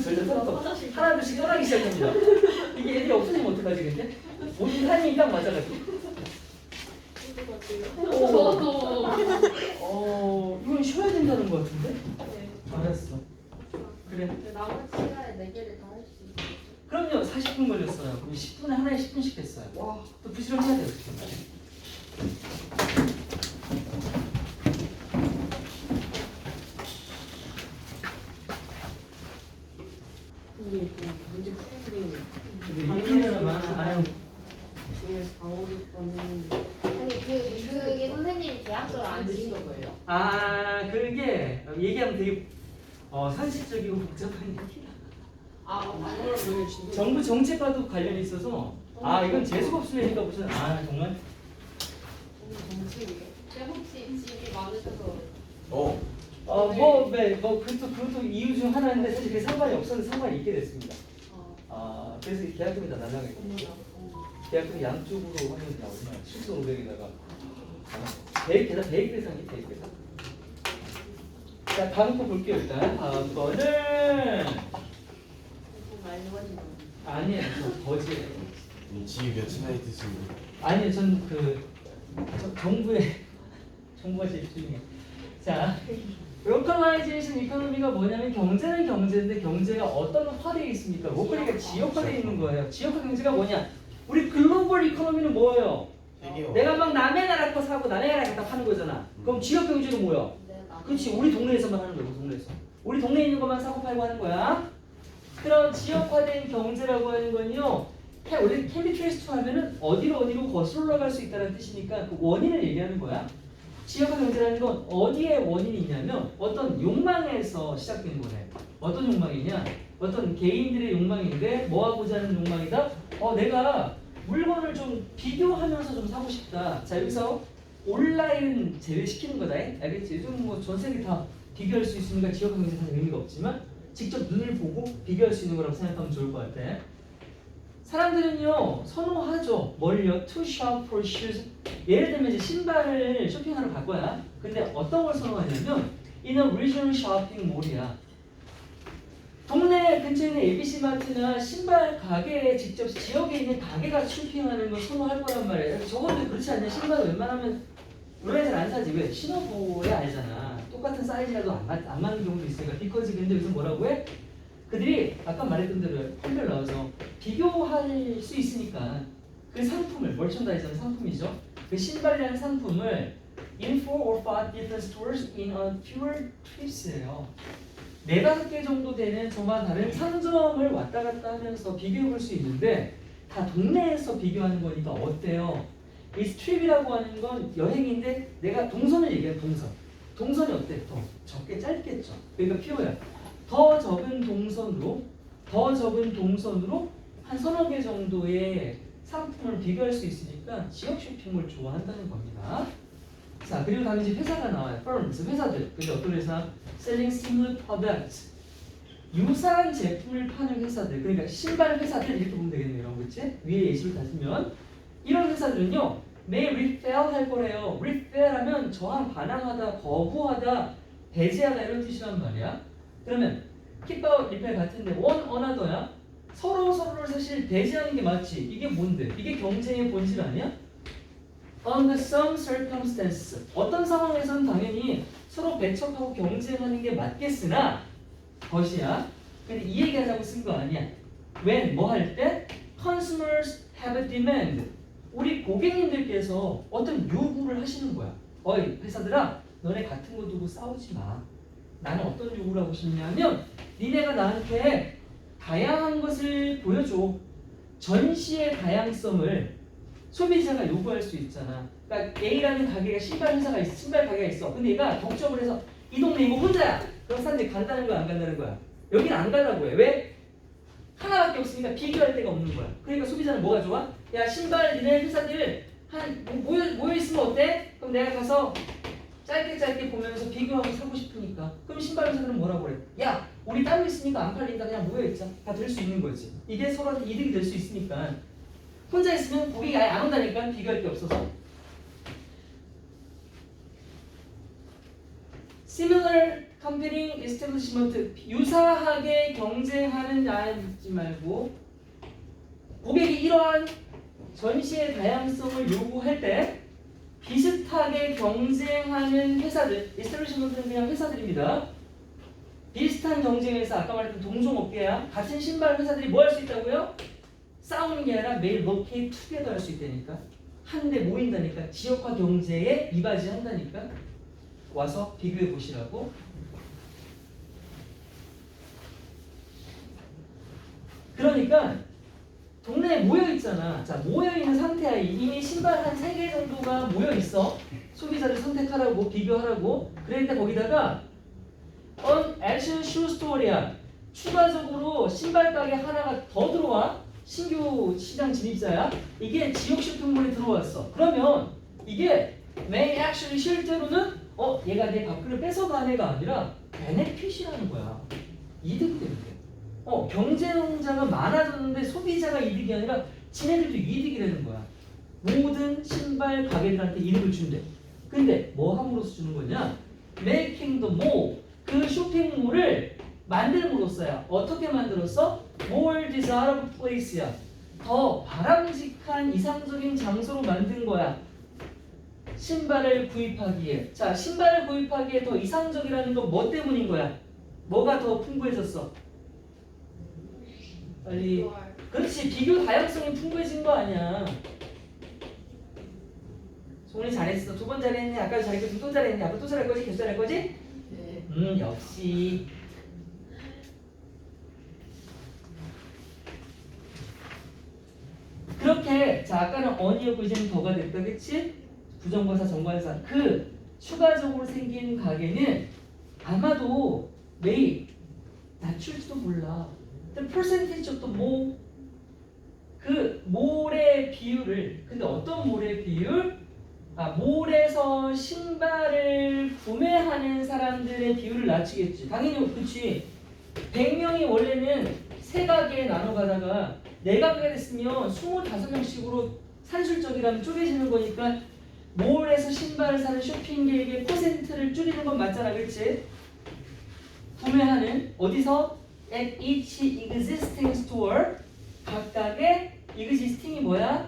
절대 떠나서 하나둘씩 떠나기 시작합니다. 이게 애들이 없어지면 어떡하지 근데? 모든 타이밍이 딱 맞아가지고. 이건 쉬어야 된다는 것 같은데? 네. 알았어. 그래. 나머지 시간에 4개를 다 할 수 있어요. 그럼요. 40분 걸렸어요. 그럼 10분에 하나에 10분씩 됐어요. 와. 또 부지런해야 돼요. 근데 문제 푸는 얘기는 많아요. 중에 4, 5, 6번은 아니 그게 선생님이 계약서를 안 주신 거예요? 아, 그게 얘기하면 되게 현실적이고 복잡한 얘기야. 아, 정부 정책과도 관련이 있어서 이건 재수가 없으니까 무슨 정말 정책이에요? 제가 혹시 집이 많으셔서 그것도 이유 중 하나인데 사실 그게 상관이 없었는데 상관이 있게 됐습니다. 그래서 이 계약금이 다 날라가있고 계약금이 양쪽으로 확인이 나오지만 7,500에다가 게다가 대입배상이 대입배상. 자, 다음 거 볼게요. 일단 다음 거는 아니에요. 저 거지예요. 지휘 몇이나 있으십니까? 아니요, 전 정부가 제일 중요해요. 자, 로컬라이제이션 이코노미가 뭐냐면 경제는 경제인데 경제가 어떤 화되어 있습니까? 로컬리가 지역화되어 있는 거예요. 지역화 경제가 뭐냐? 우리 글로벌 이코노미는 뭐예요? 내가 막 남의 나라 거 사고 남의 나라 갖다 파는 거잖아. 그럼 지역 경제는 뭐야? 그렇지, 우리 동네에서만 하는 거야. 동네에서. 우리 동네에 있는 것만 사고 팔고 하는 거야. 그런 지역화된 경제라고 하는 건요. 우리 캔디트레이스 하면은 어디로 거슬러 올라갈 수 있다는 뜻이니까 그 원인을 얘기하는 거야. 지역화 경제라는 건 어디에 원인이 있냐면 어떤 욕망에서 시작된 거래. 어떤 욕망이냐? 어떤 개인들의 욕망인데 뭐 하고자 하는 욕망이다? 내가 물건을 좀 비교하면서 좀 사고 싶다. 자, 여기서 온라인 제외시키는 거다. 알겠지? 요즘 뭐 전 세계 다 비교할 수 있으니까 지역 경쟁사는 의미가 없지만 직접 눈을 보고 비교할 수 있는 거라고 생각하면 좋을 것 같아. 사람들은요 선호하죠. 뭘요? To shop for shoes. 예를 들면 이제 신발을 쇼핑하러 갈 거야. 근데 어떤 걸 선호하냐면 in a regional shopping mall이야. 동네 근처에 있는 ABC 마트나 신발 가게에 직접 지역에 있는 가게가 쇼핑하는 걸 선호할 거란 말이야. 저건데 그렇지 않냐? 신발을 웬만하면 우리가 잘 안 사지. 왜? 신어보야 알잖아. 똑같은 사이즈라도 안 맞는 경우도 있으니까. because 근데 여기서 뭐라고 해? 그들이 아까 말했던 대로 펄들 나와서 비교할 수 있으니까 그 상품을 멀천다이즈는 상품이죠. 그 신발이라는 상품을 in 4 or 5 different stores in a fewer trips예요. 4-5개 정도 되는 저와 다른 상점을 왔다 갔다 하면서 비교해 볼 수 있는데 다 동네에서 비교하는 거니까 어때요? 이 스트립이라고 하는 건 여행인데 내가 동선을 얘기해. 동선이 어때? 더 적게 짧겠죠. 그러니까 표야. 더 적은 동선으로 한 서너 개 정도의 상품을 비교할 수 있으니까 지역 쇼핑을 좋아한다는 겁니다. 자, 그리고 다음에 이제 회사가 나와요. firms, 회사들. 근데 어떤 회사? selling similar products. 유사한 제품을 파는 회사들. 그러니까 신발 회사들 이렇게 보면 되겠네요. 그렇지? 위에 예시를 다시면 이런 회사들은요. may refail 할 거래요. refail 하면 저항, 반항하다, 거부하다, 배제하다 이런 뜻이란 말이야. 그러면 keep out, refail 같은데 one another야. 서로를 사실 배제하는 게 맞지. 이게 뭔데? 이게 경쟁의 본질 아니야? Under some circumstances. 어떤 상황에서는 당연히 서로 배척하고 경쟁하는 게 맞겠으나 것이야. 근데 이 얘기하자고 쓴 거 아니야. When 뭐 할 때? Consumers have a demand. 우리 고객님들께서 어떤 요구를 하시는 거야. 어이 회사들아, 너네 같은 거 두고 싸우지 마. 나는 어떤 요구를 하고 싶냐면 니네가 나한테 다양한 것을 보여줘. 전시의 다양성을 소비자가 요구할 수 있잖아. 그러니까 A라는 가게가 신발 가게가 있어. 근데 얘가 독점을 해서 이 동네 이거 혼자야. 그럼 사람들이 간다는 거야, 안 간다는 거야? 여긴 안 가려고 해. 왜? 하나밖에 없으니까 비교할 데가 없는 거야. 그러니까 소비자는 뭐가 좋아? 야, 신발 니네 회사들 한 모여 있으면 어때? 그럼 내가 가서 짧게 보면서 비교하고 사고 싶으니까. 그럼 신발 회사들은 뭐라고 그래? 야, 우리 따로 있으니까 안 팔리니까 그냥 모여 있자. 다 될 수 있는 거지. 이게 서로한테 이득이 될 수 있으니까. 혼자 있으면 고객이 아예 안 온다니까. 비교할 게 없어서. Similar competing establishment. 유사하게 경쟁하는 하지 말고 고객이 이러한 전시의 다양성을 요구할 때 비슷하게 경쟁하는 회사들, establishment는 그냥 회사들입니다. 비슷한 경쟁에서 아까 말했던 동종업계야. 같은 신발 회사들이 뭐 할 수 있다고요? 싸우는 게 아니라 매일 locate together 할 수 있다니까. 한데 모인다니까. 지역화 경제에 이바지한다니까. 와서 비교해 보시라고. 그러니까 동네에 모여있잖아. 자, 모여있는 상태야. 이미 신발 한 3개 정도가 모여있어. 소비자를 선택하라고, 비교하라고. 그러니까 거기다가 on action shoe store야. 추가적으로 신발 가게 하나가 더 들어와. 신규 시장 진입자야. 이게 지역 쇼핑몰에 들어왔어. 그러면 이게 may actually 실제로는 얘가 내 밥그릇 뺏어간 애가 아니라 베네핏이라는 거야. 이득이 되는 거야. 경쟁자가 많아졌는데 소비자가 이득이 아니라 지네들도 이득이 되는 거야. 모든 신발 가게들한테 이득을 준대. 근데 뭐 함으로써 주는 거냐? Making the mall. 그 쇼핑몰을 만들므로써야. 어떻게 만들었어? More desirable place야. 더 바람직한 이상적인 장소로 만든 거야. 신발을 구입하기에. 자, 신발을 구입하기에 더 이상적이라는 건 뭐 때문인 거야? 뭐가 더 풍부해졌어? 빨리. 그렇지. 비교 다양성이 풍부해진 거 아니야. 소은이 잘했어. 2번 잘했네. 아까도 잘했고 2번 잘했네. 앞으로 또 잘할 거지? 계속 잘할 거지? 네. 역시. 그렇게 자 아까는 on이었고 이제는 더가 됐다. 그치? 부정관사 정관사. 그 추가적으로 생긴 가게는 아마도 매일 낮출지도 몰라. The percentage of the mall. 그 몰의 비율을. 근데 어떤 몰의 비율? 몰에서 신발을 구매하는 사람들의 비율을 낮추겠지. 당연히 그치. 100명이 원래는 세 가게에 나눠 가다가 네 가게가 됐으면 25명씩으로 산술적이라면 쪼개지는 거니까 몰에서 신발을 사는 쇼핑객의 퍼센트를 줄이는 건 맞잖아, 그렇지? 구매하는 어디서? At each existing store. 각각의 existing이 뭐야?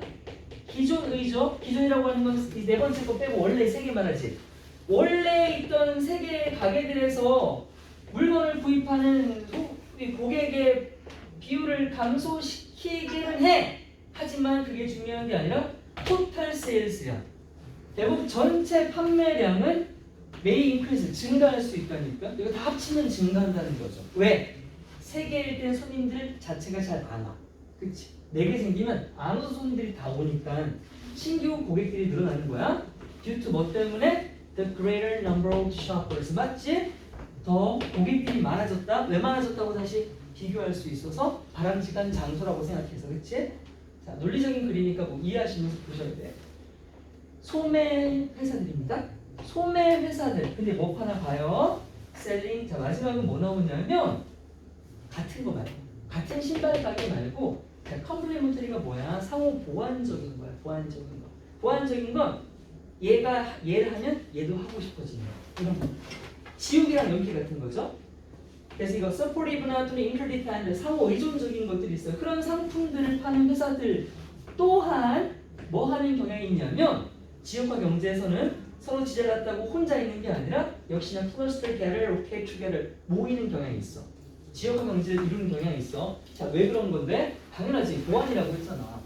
기존의죠. 기존이라고 하는 건 이 네 번째 거 빼고 원래 세 개 말하지. 원래 있던 세 개의 가게들에서 물건을 구입하는 고객의 비율을 감소시키기는 해. 하지만 그게 중요한 게 아니라 토탈 세일스야. 대부분 전체 판매량은 may increase, 증가할 수 있다니까. 이거 다 합치면 증가한다는 거죠. 왜? 세 개일 땐 손님들 자체가 잘 안 와. 그치? 네 개 생기면 안 오는 손님들이 다 오니까 신규 고객들이 늘어나는 거야. due to 뭐 때문에? The greater number of shoppers. 맞지? 더 고객들이 많아졌다. 왜 많아졌다고 다시 비교할 수 있어서 바람직한 장소라고 생각해서. 그치? 자, 논리적인 글이니까 뭐 이해하시면서 보셔야 돼. 소매 회사들입니다. 소매 회사들. 근데 뭐 하나 봐요. 셀링. 자, 마지막은 뭐 나오냐면 같은 거 말고, 같은 신발 가게 말고, 자, 컴플리먼터리가 뭐야? 상호 보완적인 거야. 보완적인 거. 보완적인 건 얘를 하면 얘도 하고 싶어지는 거. 이런 거. 지우개랑 연기 같은 거죠. 그래서 이거 서포티브나 또는 인터디펜드 상호 의존적인 것들이 있어요. 그런 상품들을 파는 회사들 또한 뭐 하는 경향이 있냐면 지역화 경제에서는 서로 지져놨다고 혼자 있는 게 아니라 역시나 cluster together, locate together 모이는 경향이 있어. 지역화 경제를 이루는 경향이 있어. 자, 왜 그런 건데? 당연하지. 보완이라고 했잖아.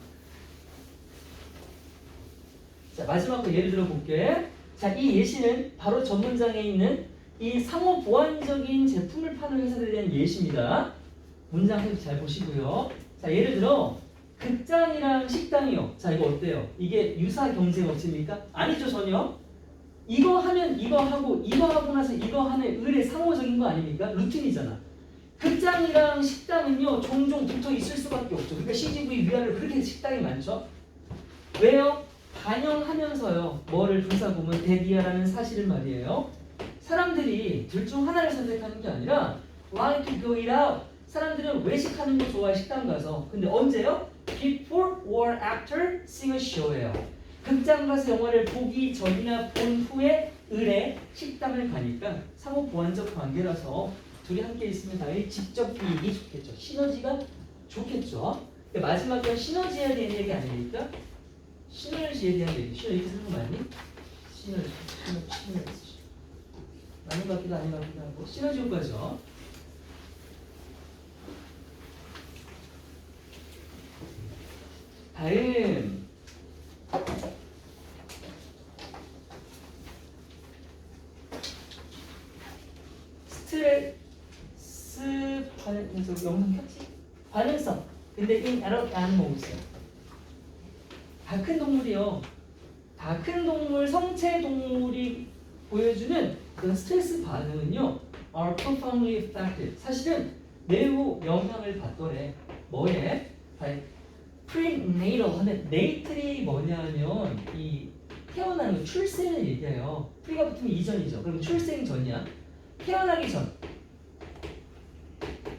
자, 마지막 거 예를 들어 볼게. 자, 이 예시는 바로 전 문장에 있는 이 상호 보완적인 제품을 파는 회사들에 대한 예시입니다. 문장 해석 잘 보시고요. 자, 예를 들어 극장이랑 식당이요. 자, 이거 어때요? 이게 유사 경쟁 업체입니까? 아니죠, 전혀. 이거 하면 이거 하고 이거 하고 나서 이거 하는 을의 상호적인 거 아닙니까? 루틴이잖아. 극장이랑 식당은요 종종 붙어 있을 수밖에 없죠. 그러니까 CGV 위아래로 그렇게 식당이 많죠. 왜요? 반영하면서요 뭐를 분사구문 대비하라는 사실을 말이에요. 사람들이 둘 중 하나를 선택하는 게 아니라 like to go eat out. 사람들은 외식하는 거 좋아해. 식당 가서. 근데 언제요? Before or after seeing a show예요. 극장 가서 영화를 보기 전이나 본 후에 을에 식당을 가니까 상호 보완적 관계라서 둘이 함께 있으면 당연히 직접 이익이 좋겠죠. 시너지가 좋겠죠. 마지막은 시너지에 대한 얘기 아닙니까? 시너지에 대한 얘기. 시너지 이렇게 쓰는 거 맞니? 시너지. 아닌 것 같기도 아닌 것 같기도 하고. 시너지 효과죠. 다음 스트레스 영상 켰지? 반응성. 근데 in adult animals 다 큰 동물이요. 다 큰 동물, 성체 동물이 보여주는 그런 스트레스 반응은요 are profoundly affected. 사실은 매우 영향을 받더래. 뭐에? prenatal 하면 natal이 뭐냐면 이 태어나는 거, 출생을 얘기해요. pre가 붙으면 이전이죠. 그럼 출생 전이야. 태어나기 전.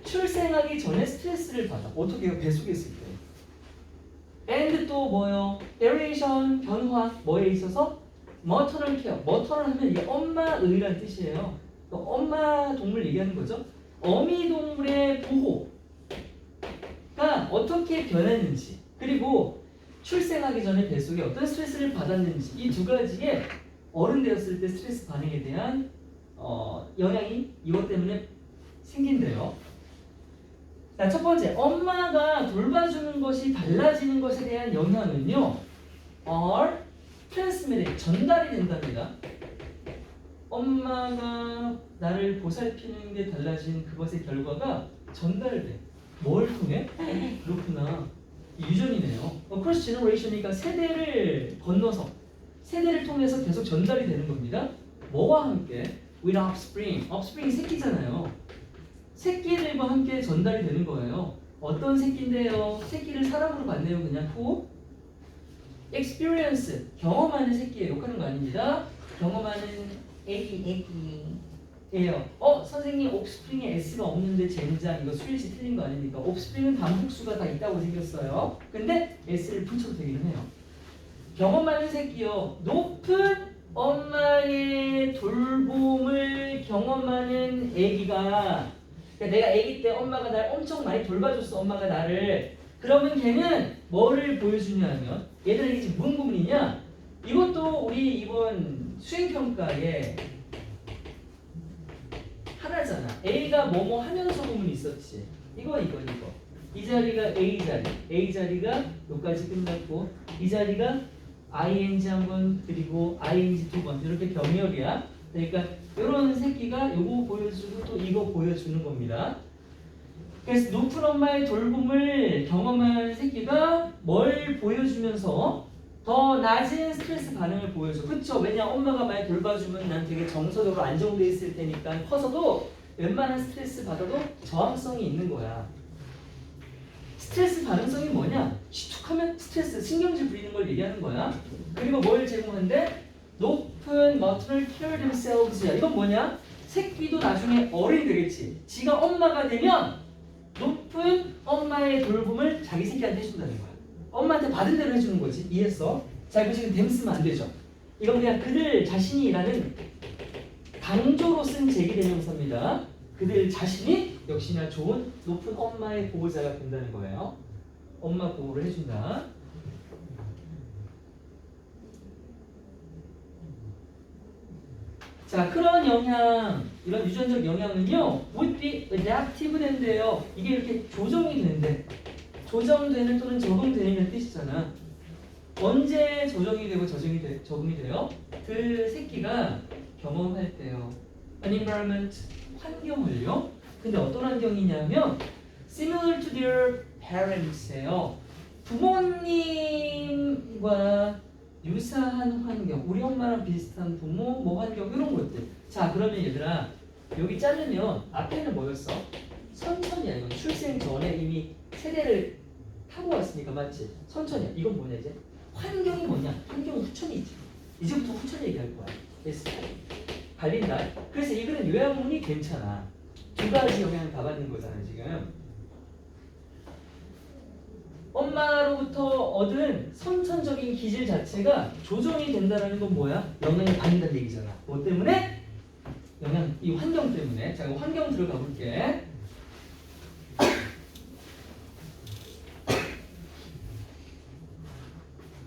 출생하기 전에 스트레스를 받아. 어떻게 해요? 뱃속에 있을 때. and 또 뭐요? aeration, 변화. 뭐에 있어서? maternal care. maternal 하면 이게 엄마의란 뜻이에요. 엄마 동물 얘기하는 거죠. 어미 동물의 보호가 어떻게 변했는지, 그리고 출생하기 전에 뱃속에 어떤 스트레스를 받았는지, 이 두 가지에 어른 되었을 때 스트레스 반응에 대한 영향이 이것 때문에 생긴대요. 자, 첫 번째, 엄마가 돌봐주는 것이 달라지는 것에 대한 영향은요, are transmitted, 전달이 된답니다. 엄마가 나를 보살피는 게 달라진 그것의 결과가 전달돼. 뭘 통해? 그렇구나. 유전이네요. cross generation이니까 세대를 건너서, 세대를 통해서 계속 전달이 되는 겁니다. 뭐와 함께? with offspring. offspring이 새끼잖아요. 새끼들과 함께 전달이 되는 거예요. 어떤 새끼인데요? 새끼를 사람으로 봤네요. 그냥 who? experience 경험하는 새끼예요. 욕하는 거 아닙니다. 경험하는 애기예요. 선생님 옵스프링에 s가 없는데 젠장 이거 수일치 틀린 거 아닙니까? 옵스프링은 반복수가 다 있다고 생겼어요. 근데 s를 붙여도 되기는 해요. 경험하는 새끼요. 높은 엄마의 돌봄을 경험하는 애기가, 그러니까 내가 애기 때 엄마가 날 엄청 많이 돌봐줬어. 엄마가 나를. 그러면 걔는 뭐를 보여주냐면, 얘들은 지금 무슨 부분이냐? 이것도 우리 이번 수행평가에 하나잖아. A가 뭐뭐 하면서 부분이 있었지. 이거. 이 자리가 A 자리가 여기까지 끝났고, 이 자리가 ing 한번 그리고 ing 두 번 이렇게 병렬이야. 그러니까 이런 새끼가 요거 보여주고 또 이거 보여주는 겁니다. 그래서 높은 엄마의 돌봄을 경험한 새끼가 뭘 보여주면서 더 낮은 스트레스 반응을 보여줘. 그쵸? 왜냐 엄마가 많이 돌봐주면 난 되게 정서적으로 안정돼 있을 테니까 커서도 웬만한 스트레스 받아도 저항성이 있는 거야. 스트레스 반응성이 뭐냐? 시축하면 스트레스, 신경질 부리는 걸 얘기하는 거야. 그리고 뭘 제공한대? 높은 maternal care themselves야. 이건 뭐냐? 새끼도 나중에 어른이 되겠지. 지가 엄마가 되면 높은 엄마의 돌봄을 자기 새끼한테 해준다는 거야. 엄마한테 받은 대로 해주는 거지. 이해했어? 자, 이거 지금 댐 쓰면 안 되죠. 이건 그냥 그들 자신이라는 강조로 쓴 제기대명사입니다. 그들 자신이 역시나 좋은 높은 엄마의 보호자가 된다는 거예요. 엄마 보호를 해준다. 자, 그런 영향, 이런 유전적 영향은요, would be adaptive 된대요. 이게 이렇게 조정이 되는데, 조정되는 또는 적응되는 뜻이잖아. 언제 조정이 되고 적응이 돼요? 그 새끼가 경험할 때요. An environment, 환경을요. 근데 어떤 환경이냐면 similar to their parents예요. 부모님과 유사한 환경, 우리 엄마랑 비슷한 부모, 뭐 환경 이런 것들. 자, 그러면 얘들아 여기 자르면 앞에는 뭐였어? 선천이야. 이건 출생 전에 이미 세대를 타고 왔으니까 맞지? 선천이야. 이건 뭐냐 이제? 환경이 뭐냐? 환경은 후천이지. 이제부터 후천 얘기할 거야. 됐어? 갈린다. 그래서 이 글은 요약문이 괜찮아. 두 가지 영향을 다 받는 거잖아 지금. 엄마로부터 얻은 선천적인 기질 자체가 조정이 된다는 건 뭐야? 영향을 받는다는 얘기잖아. 뭐 때문에? 이 환경 때문에. 자, 환경 들어가 볼게.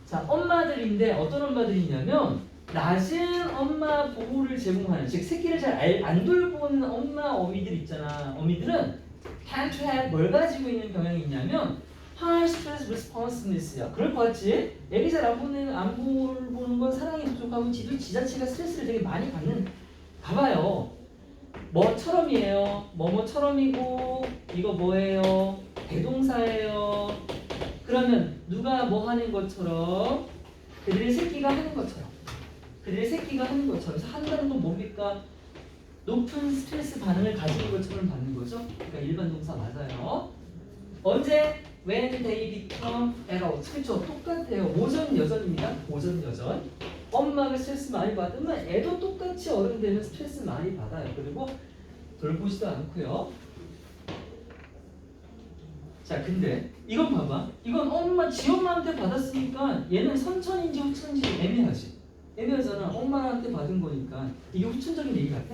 자, 엄마들인데 어떤 엄마들이냐면 낮은 엄마 보호를 제공하는, 즉 새끼를 잘 안 돌보는 엄마 어미들 있잖아. 어미들은 tend to have 뭘 가지고 있는 경향이 있냐면 high stress responsiveness야. 그럴 것 같지? 애기 잘 안 보는 건 사랑이 부족하고 지 자체가 스트레스를 되게 많이 봐봐요. 뭐처럼이에요. 뭐뭐처럼이고 이거 뭐예요? 대동사예요. 그러면 누가 뭐 하는 것처럼 그들의 새끼가 하는 것처럼 그래서 한다는 건 뭡니까? 높은 스트레스 반응을 가지는 것처럼 받는 거죠. 그러니까 일반 동사 맞아요. 언제? When they become adults. 그렇죠. 똑같아요. 오전 여전입니다. 오전 여전. 엄마가 스트레스 많이 받으면 애도 똑같이 어른 되면 스트레스 많이 받아요. 그리고 돌보지도 않고요. 자, 근데 이건 봐봐. 이건 지 엄마한테 받았으니까 얘는 선천인지 후천인지 애매하지. 애매하잖아. 엄마한테 받은 거니까. 이게 후천적인 얘기 같아?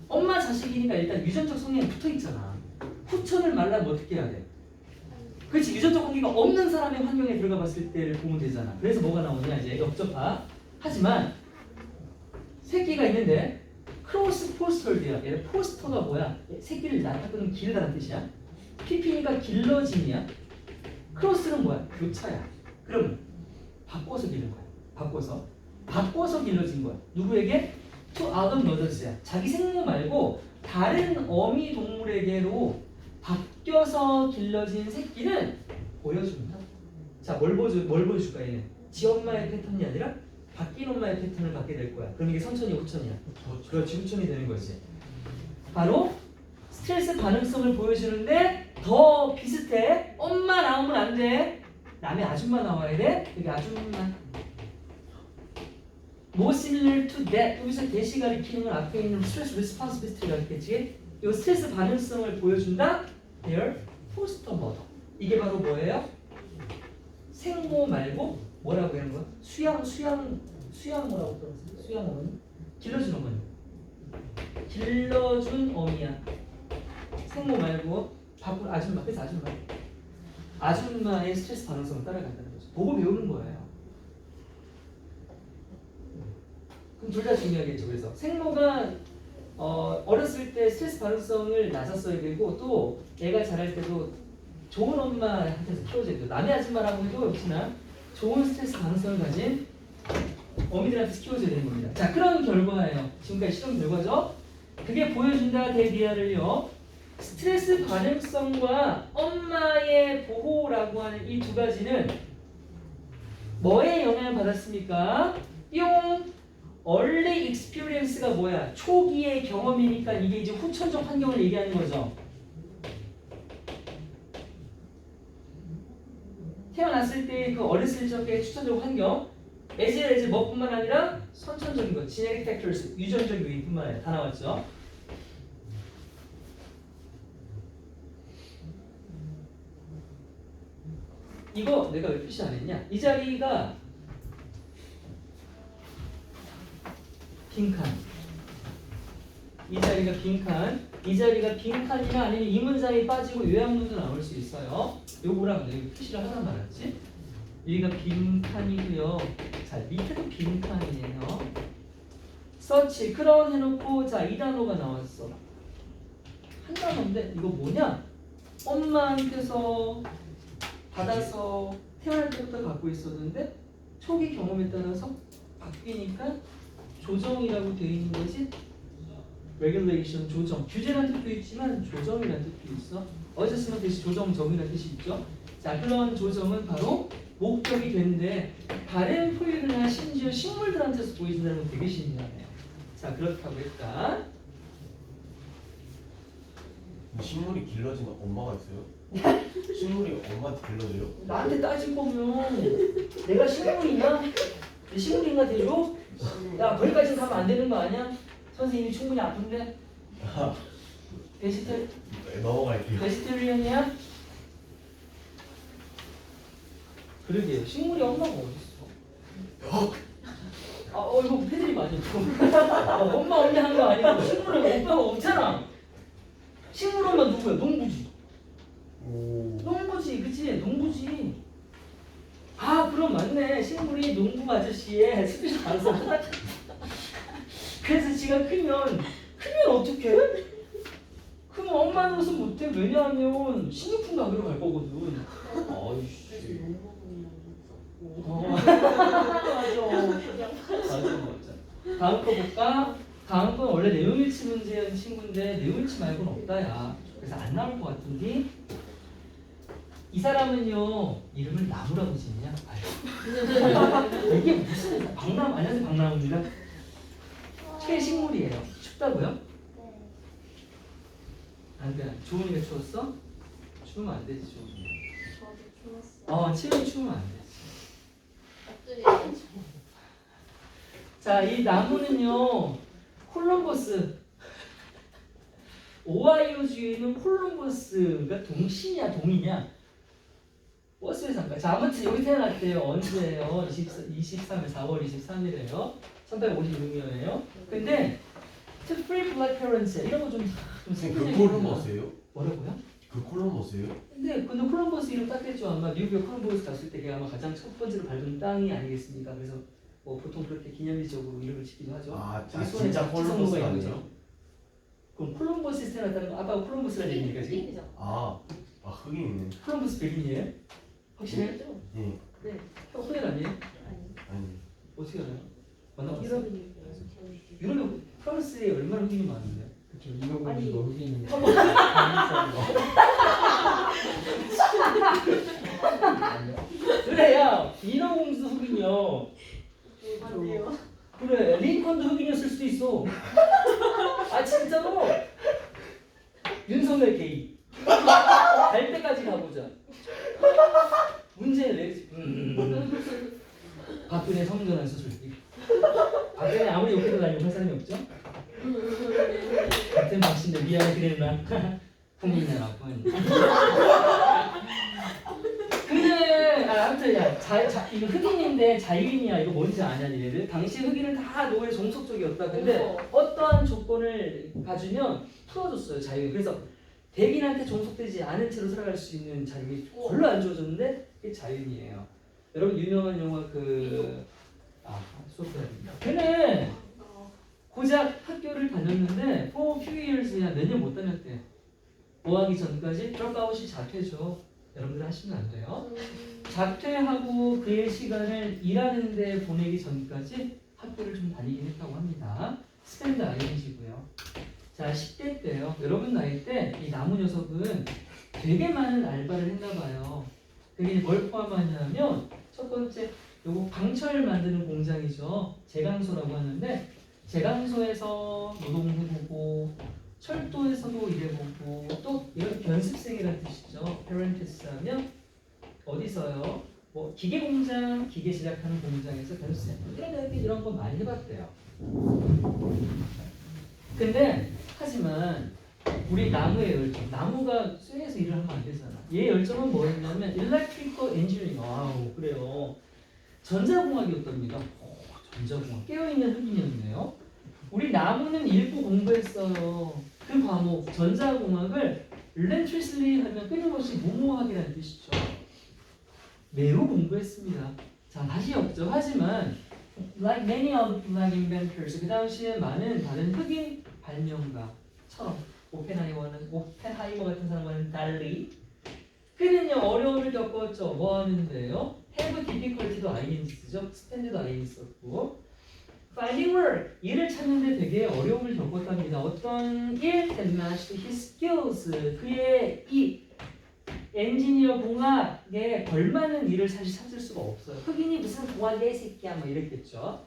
엄마 자식이니까 일단 유전적 성향이 붙어있잖아. 후천을 말라면 어떻게 해야 돼? 그렇지. 유전적 관계가 없는 사람의 환경에 들어가 봤을 때를 보면 되잖아. 그래서 뭐가 나오냐 이제 역접하. 하지만 새끼가 있는데 크로스 포스터드야. 얘 포스터가 뭐야? 새끼를 낳다는 기르다는 뜻이야. PP니까 길러짐이야. 크로스는 뭐야? 교차야. 그럼 바꿔서 기른 거야. 바꿔서 길러진 거야. 누구에게? To other mothers야. 자기 생모 말고 다른 어미 동물에게로 바뀌어서 길러진 새끼는 보여줍니다. 자, 뭘 보여줄까 얘는? 지 엄마의 패턴이 아니라 바뀐 엄마의 패턴을 받게 될 거야. 그럼 이게 선천이 후천이야. 그렇지, 후천이 되는 거지. 바로 스트레스 반응성을 보여주는데 더 비슷해. 엄마 나오면 안 돼. 남의 아줌마 나와야 돼. 여기 아줌마. More similar to that. 여기서 대시 가리키는 건 앞에 있는 stress responsibility 가리켰지. 이 스트레스 반응성을 보여준다. Their poster model. 이게 바로 뭐예요? 생모 말고 뭐라고 하는 거야? 수양 뭐라고 들었어요? 수양 어머니? 길러준 어머니. 길러준 어미야. 생모 말고 바쁜 아줌마. 그래서 아줌마. 아줌마의 스트레스 반응성을 따라간다는 거죠. 보고 배우는 거예요. 그럼 둘 다 중요하겠죠. 그래서 생모가 어렸을 때 스트레스 반응성을 낮았어야 되고 또 애가 자랄 때도 좋은 엄마한테서 키워줘야 돼요. 남의 아줌마라고 해도 역시나 좋은 스트레스 반응성을 가진 어미들한테서 키워줘야 되는 겁니다. 자, 그런 결과예요. 지금까지 실험 결과죠. 그게 보여준다 대비하를요. 스트레스 반응성과 엄마의 보호라고 하는 이 두 가지는 뭐에 영향을 받았습니까? 뿅! early experience가 뭐야? 초기의 경험이니까 이게 이제 후천적 환경을 얘기하는 거죠. 태어났을 때 그 어렸을 적의 추천적 환경, as 뭐뿐만 아니라 선천적인 것, genetic factors, 유전적 요인뿐만 아니라 다 나왔죠. 이거 내가 왜 표시 안 했냐? 이 자리가 빈칸. 이 자리가 빈칸. 이 자리가 빈칸이나 아니면 이 문장이 빠지고 요약문도 나올 수 있어요. 요거랑 내가 표시를 하자 말았지? 여기가 빈칸이고요. 자, 밑에도 빈칸이에요. 서치 크라운 해놓고 자, 이 단어가 나왔어. 한 단어인데 이거 뭐냐? 엄마한테서 받아서 태어날 때부터 갖고 있었는데 초기 경험에 따라서 바뀌니까 조정이라고 되어 있는 거지. regulation 조정. 규제라는 뜻도 있지만 조정이라는 뜻도 있어. 어제스만 뜻이 조정이라는 뜻이 있죠. 자, 그런 조정은 바로 목적이 되는데 다른 포유류나 심지어 식물들한테서 보여준다는 건 되게 신기하네요. 자, 그렇다고 했다. 식물이 길러지는 엄마가 있어요? 식물이 엄마한테 길러져요? 나한테 따질 거면 내가 식물이냐? 내 식물인가 대줘? 야, 거기까지 가면 안 되는 거 아니야? 선생님이 충분히 아픈데? 넘어갈게요. 베지테리언이야? 그러게요. 식물이 엄마가 어딨어? 이거 패드립 아니야? 엄마 없냐 한 거 아니고 식물은 오빠가 없잖아. 식물 엄마 누구야? 농부지. 오. 농부지, 그치? 농부지. 아, 그럼 맞네. 식물이 농부 아저씨의 스페셜 반성 하나. 그래서 지가 크면 어떡해? 크면 엄마로서 못해. 왜냐하면 식료품 가게로 갈 거거든. 아이씨. 맞아. 다음 거 볼까? 다음 건 원래 내용일치 문제인 친구인데 내용일치 말고는 없다, 야. 그래서 안 나올 것 같은데. 이 사람은요 이름을 나무라고 짓냐? 이게 무슨 박나무 안녕하세요 박나무입니다. 최식물이에요. 춥다고요? 네. 안 돼. 조은이가 추웠어? 추우면 안 되지 조은이. 저도 좋았어요. 치명이 추우면 안 되지. 엎드려. 자, 이 나무는요 콜럼버스. 오하이오주에 있는 콜럼버스가 동시냐 동이냐? 버스에 잠깐. 자, 아무튼 여기 태어났대요. 언제예요? 23일 4월 23일이에요. 1856년이에요. 근데 To free black parents 이런 거좀 선생님 그 콜럼버스예요? 뭐라고요? 그 콜럼버스예요? 근데 콜럼버스 이름 땄겠죠. 아마 미국에 콜럼버스 갔을 때 걔가 아마 가장 첫 번째로 밟은 땅이 아니겠습니까? 그래서 뭐 보통 그렇게 기념비적으로 이름을 짓기도 하죠. 아, 저기 손에 진짜 지성모가 콜럼버스가 있는 거죠. 아니에요? 그럼 콜럼버스에 태어났다는 건 아빠가 콜럼버스라는 얘기니까 지금? 흑인이죠. 흑인이네. 콜럼버스 백인이에요? 확실해? 흑인이죠? 예. 네. 형 혼혈 아니에요? 아니. 아니. 어떻게 알아요? 만나봤어요? 유럽인이에요. 유럽에 프랑스에 얼마나 흑인이 많은데? 그쵸, 인어공주도 흑인인데. 그래야 인어공주도 흑인이요. 아니에요. 그래 링컨도 흑인이었을 수도 있어. 아 진짜로. 윤석열 게이. 갈 때까지 가보자. 문제를 내지. 박근혜 성전환 수술. 박근혜 아무리 욕해도 난 욕할 사람이 없죠? 같은 박신데 미안해 그랬나? 국민의 나쁜. 근데 아무튼 야, 이거 흑인인데 자유인이야. 이거 뭔지 아냐 니네들? 당시 흑인은 다 노예 종속적이었다. 근데 어떠한 조건을 가지면 풀어줬어요 자유인. 그래서 백인한테 종속되지 않은 채로 살아갈 수 있는 자격이 별로 안 주어졌는데 그게 자유인이에요. 여러분 유명한 영화 소프트입니다. 걔는 고작 학교를 다녔는데 for few years야 몇 년 못 다녔대요. 뭐 하기 전까지 드롭아웃이 자퇴죠. 여러분들 하시면 안 돼요. 자퇴하고 그의 시간을 일하는 데 보내기 전까지 학교를 좀 다니긴 했다고 합니다. 스탠드 ING고요. 자, 10대 때요. 여러분 나이 때 이 나무 녀석은 되게 많은 알바를 했나 봐요. 그게 뭘 포함하냐면 첫 번째 요거 방철 만드는 공장이죠. 제강소라고 하는데 제강소에서 노동해보고 철도에서도 일해보고 또 이런 연습생이라는 뜻이죠. 페렌티스 하면 어디서요? 뭐 기계 공장, 기계 제작하는 공장에서 연습생 이런 거 많이 해봤대요. 근데 하지만 우리 나무의 열정, 나무가 쇠에서 일을 하면 안 되잖아. 얘 열정은 뭐였냐면 Electrical Engineering. 와우, 그래요. 전자공학이었답니다. 전자공학. 깨어있는 흑인이었네요. 우리 나무는 일부 공부했어요. 그 과목 전자공학을 relentlessly 하면 끊임없이 무모하게라는 뜻이죠. 매우 공부했습니다. 자, 다시 없죠. 하지만 like many other black inventors, 그 당시에 많은 다른 흑인 발명가처럼 오펜하이머 같은 사람과는 달리 그는요 어려움을 겪었죠. 뭐 하는데요? have difficulty도 ING 쓰죠. spend도 ING 썼고 finding work, 일을 찾는데 되게 어려움을 겪었답니다. 어떤 일 that matched his skills, 그의 이 엔지니어 공학에 걸맞는 일을 사실 찾을 수가 없어요. 흑인이 무슨 공학이야 이 새끼야 뭐 이랬겠죠.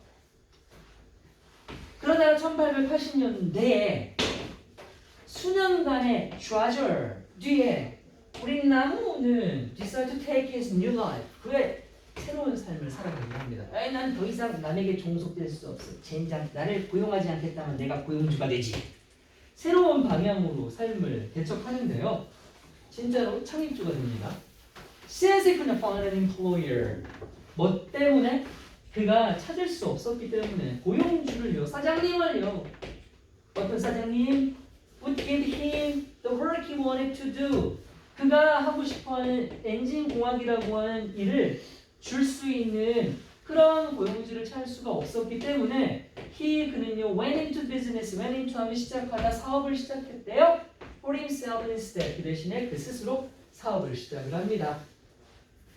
그러다가 1880년대에 수년간의 좌절 뒤에 우리 나무는 decide to take his new life, 그의 새로운 삶을 살아가게 합니다. 난 더 이상 남에게 종속될 수 없어. 젠장, 나를 고용하지 않겠다면 내가 고용주가 되지. 새로운 방향으로 삶을 개척하는데요. 진짜로 창립주가 됩니다. Since he couldn't find an employer, 뭐 때문에? 그가 찾을 수 없었기 때문에 고용주를요, 사장님을요, 어떤 사장님 would give him the work he wanted to do. 그가 하고 싶어하는 엔진 공학이라고 하는 일을 줄 수 있는 그런 고용주를 찾을 수가 없었기 때문에 그는요 went into business, went into 하면 시작하다 사업을 시작했대요. for himself instead, 그 대신에 그 스스로 사업을 시작을 합니다.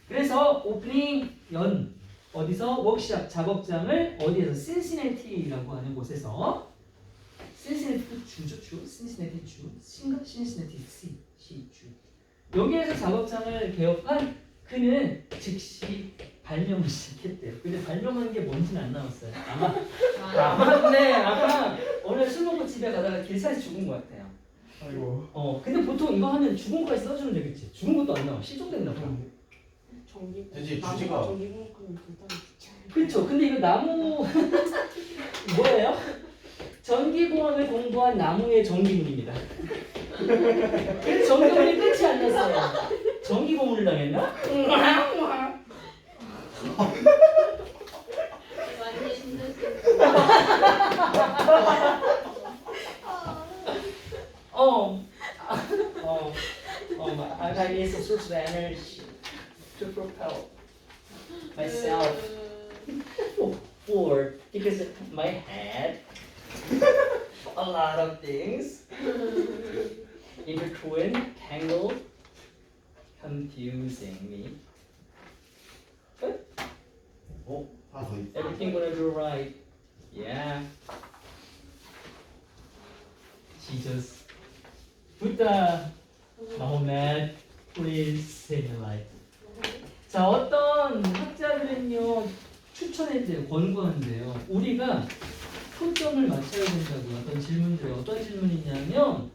그래서 오프닝 어디서 워크샵 작업장을 어디에서 신시내티라고 하는 곳에서 신시내티 주죠. 신시내티 주 신시내티 시주 여기에서 작업장을 개업한 그는 즉시 발명을 시작했대요. 근데 발명한 게 뭔지는 안 나왔어요. 아마 오늘 술 먹고 집에 가다가 길사에서 죽은 것 같아요. 아이고. 근데 보통 이거 하면 죽은 것까지 써주면 되겠지. 죽은 것도 안 나와. 실종됐나 봐. 전기 대체 나무가 주제가 전기공학하면 간단히 죽지. 그렇죠. 근데 이거 나무 뭐예요? 전기공학을 공부한 나무의 전기문입니다. 그래서 전기문이 끝이 안 났어요. 전기고문을 당했나? 많이 힘드시고. I need some source of energy to propel myself forward because my head a lot of things intertwined, tangled, confusing me. 하나 더 있. Everything gonna do right. Yeah. Jesus. Buddha. Mahomet. Please save my life. 자, 어떤 학자들은요 추천해줘요, 권고한대요. 우리가 초점을 맞춰야 된다고요. 어떤 질문들에 어떤 질문이냐면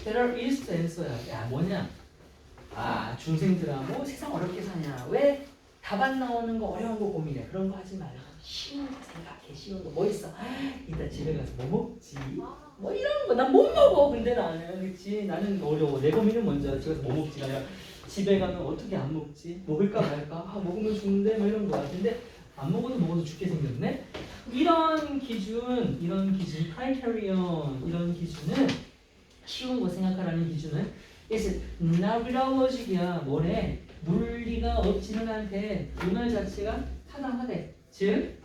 There are is to answer야. 야 뭐냐? 아 중생들아 뭐 세상 어렵게 사냐 왜 답안 나오는 거 어려운 거 고민해 그런 거 하지 말고 쉬운 거 생각해 쉬운 거 뭐 있어 이따 집에 가서 뭐 먹지 뭐 이런 거 난 못 먹어 근데 나는 그치 나는 어려워 내 고민은 먼저 집에서 뭐 먹지가 아니라 집에 가면 어떻게 안 먹지 먹을까 말까 아 먹으면 죽는데 뭐 이런 거 같은데 안 먹어도 죽게 생겼네 이런 기준 크라이테리언 이런 기준은 쉬운 거 생각하라는 기준은 is not without logic이야 뭐래 논리가 없지는 않대 이 말 자체가 타당하대 즉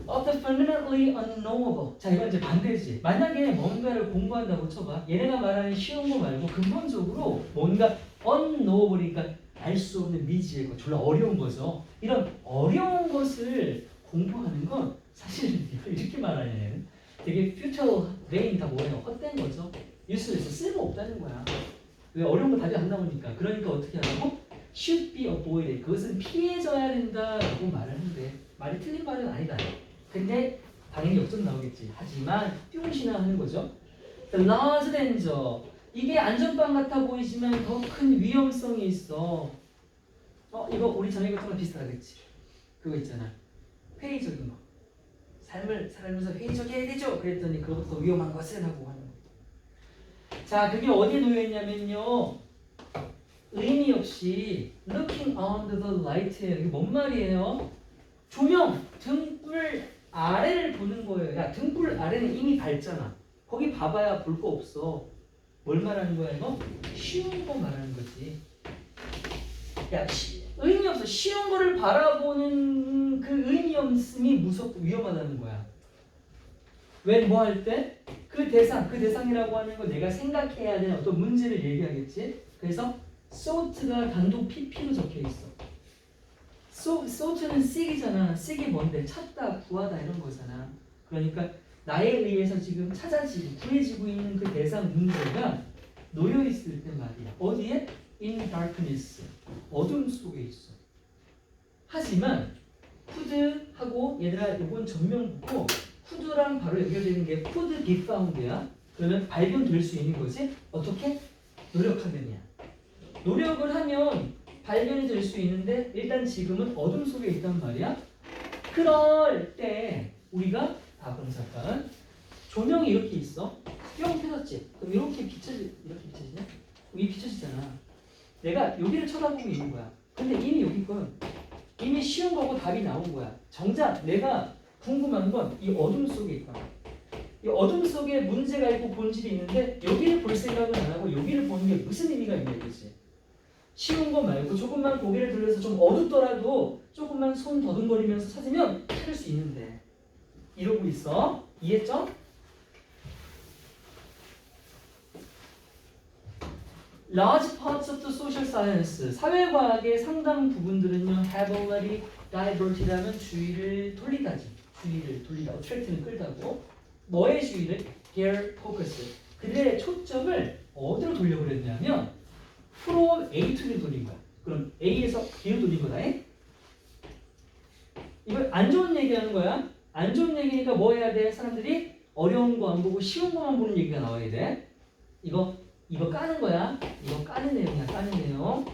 of the fundamentally unknowable 자 이건 이제 반대지 만약에 뭔가를 공부한다고 쳐봐 얘네가 말하는 쉬운 거 말고 근본적으로 뭔가 unknowable이니까 알 수 없는 미지의 것 졸라 어려운 거죠 이런 어려운 것을 공부하는 건 사실 이렇게 말하냐 얘는 되게 futile vain 다 뭐예요 헛된 거죠 useless 쓸모없다는 거야 왜 어려운 거 답이 안 나오니까 그러니까 어떻게 하라고? should be avoided 그것은 피해져야 된다라고 말하는데 말이 틀린 말은 아니다 근데 당연히 역전 나오겠지 하지만 뿅신화하는 거죠 the large danger 이게 안전빵 같아 보이지만 더 큰 위험성이 있어 이거 우리 전에 같은 건 비슷하겠지 그거 있잖아 회의적인 거 삶을 살면서 회의적이어야 되죠 그랬더니 그것도 위험한 것은 하고 하는 거 자, 그게 어디에 놓여있냐면요. 의미 없이 looking under the light예요. 이게 뭔 말이에요? 조명, 등불 아래를 보는 거예요. 야, 등불 아래는 이미 밝잖아. 거기 봐봐야 볼 거 없어. 뭘 말하는 거야, 이거? 쉬운 거 말하는 거지. 야, 의미 없어. 쉬운 거를 바라보는 그 의미 없음이 무섭고 위험하다는 거야. 왜 뭐 할 때? 그 대상이라고 하는 거 내가 생각해야 되는 어떤 문제를 얘기하겠지. 그래서 sought가 단독 PP로 적혀 있어. sought는 seek이잖아. seek이 뭔데? 찾다, 구하다 이런 거잖아. 그러니까 나에 의해서 지금 찾아지고 구해지고 있는 그 대상 문제가 놓여 있을 때 말이야. 어디에? in darkness. 어둠 속에 있어. 하지만 coul드하고 얘들아 이건 전명부고 could랑 바로 연결되는 게 could be found야. 그러면 발견될 수 있는 거지. 어떻게? 노력하면이야. 노력을 하면 발견이 될 수 있는데 일단 지금은 어둠 속에 있단 말이야. 그럴 때 우리가 그럼 잠깐 조명이 이렇게 있어. 뿅 펴졌지. 그럼 이렇게 비춰지냐? 이 비춰지잖아. 내가 여기를 쳐다보고 있는 거야. 근데 이미 여기 건 이미 쉬운 거고 답이 나온 거야. 정작 내가 궁금한 건 이 어둠 속에 있다. 이 어둠 속에 문제가 있고 본질이 있는데 여기를 볼 생각은 안 하고 여기를 보는 게 무슨 의미가 있냐 이거지. 쉬운 거 말고 조금만 고개를 돌려서 좀 어둡더라도 조금만 손 더듬거리면서 찾으면 찾을 수 있는데 이러고 있어. 이해했죠? Large parts of the social science 사회과학의 상당 부분들은요 have already diverted 하면 주의를 돌리다지. 주의를 돌리다. attract는 끌다고. 뭐의 주의를? their focus. 그들의 초점을 어디로 돌려버렸냐면 from A to B로 돌린 거야. 그럼 A에서 B로 돌린 거다. 이걸 안 좋은 얘기하는 거야. 안 좋은 얘기니까 뭐 해야 돼? 사람들이 어려운 거 안 보고 쉬운 거만 보는 얘기가 나와야 돼. 이거 까는 거야. 이거 까는 내용이야. 까는 내용.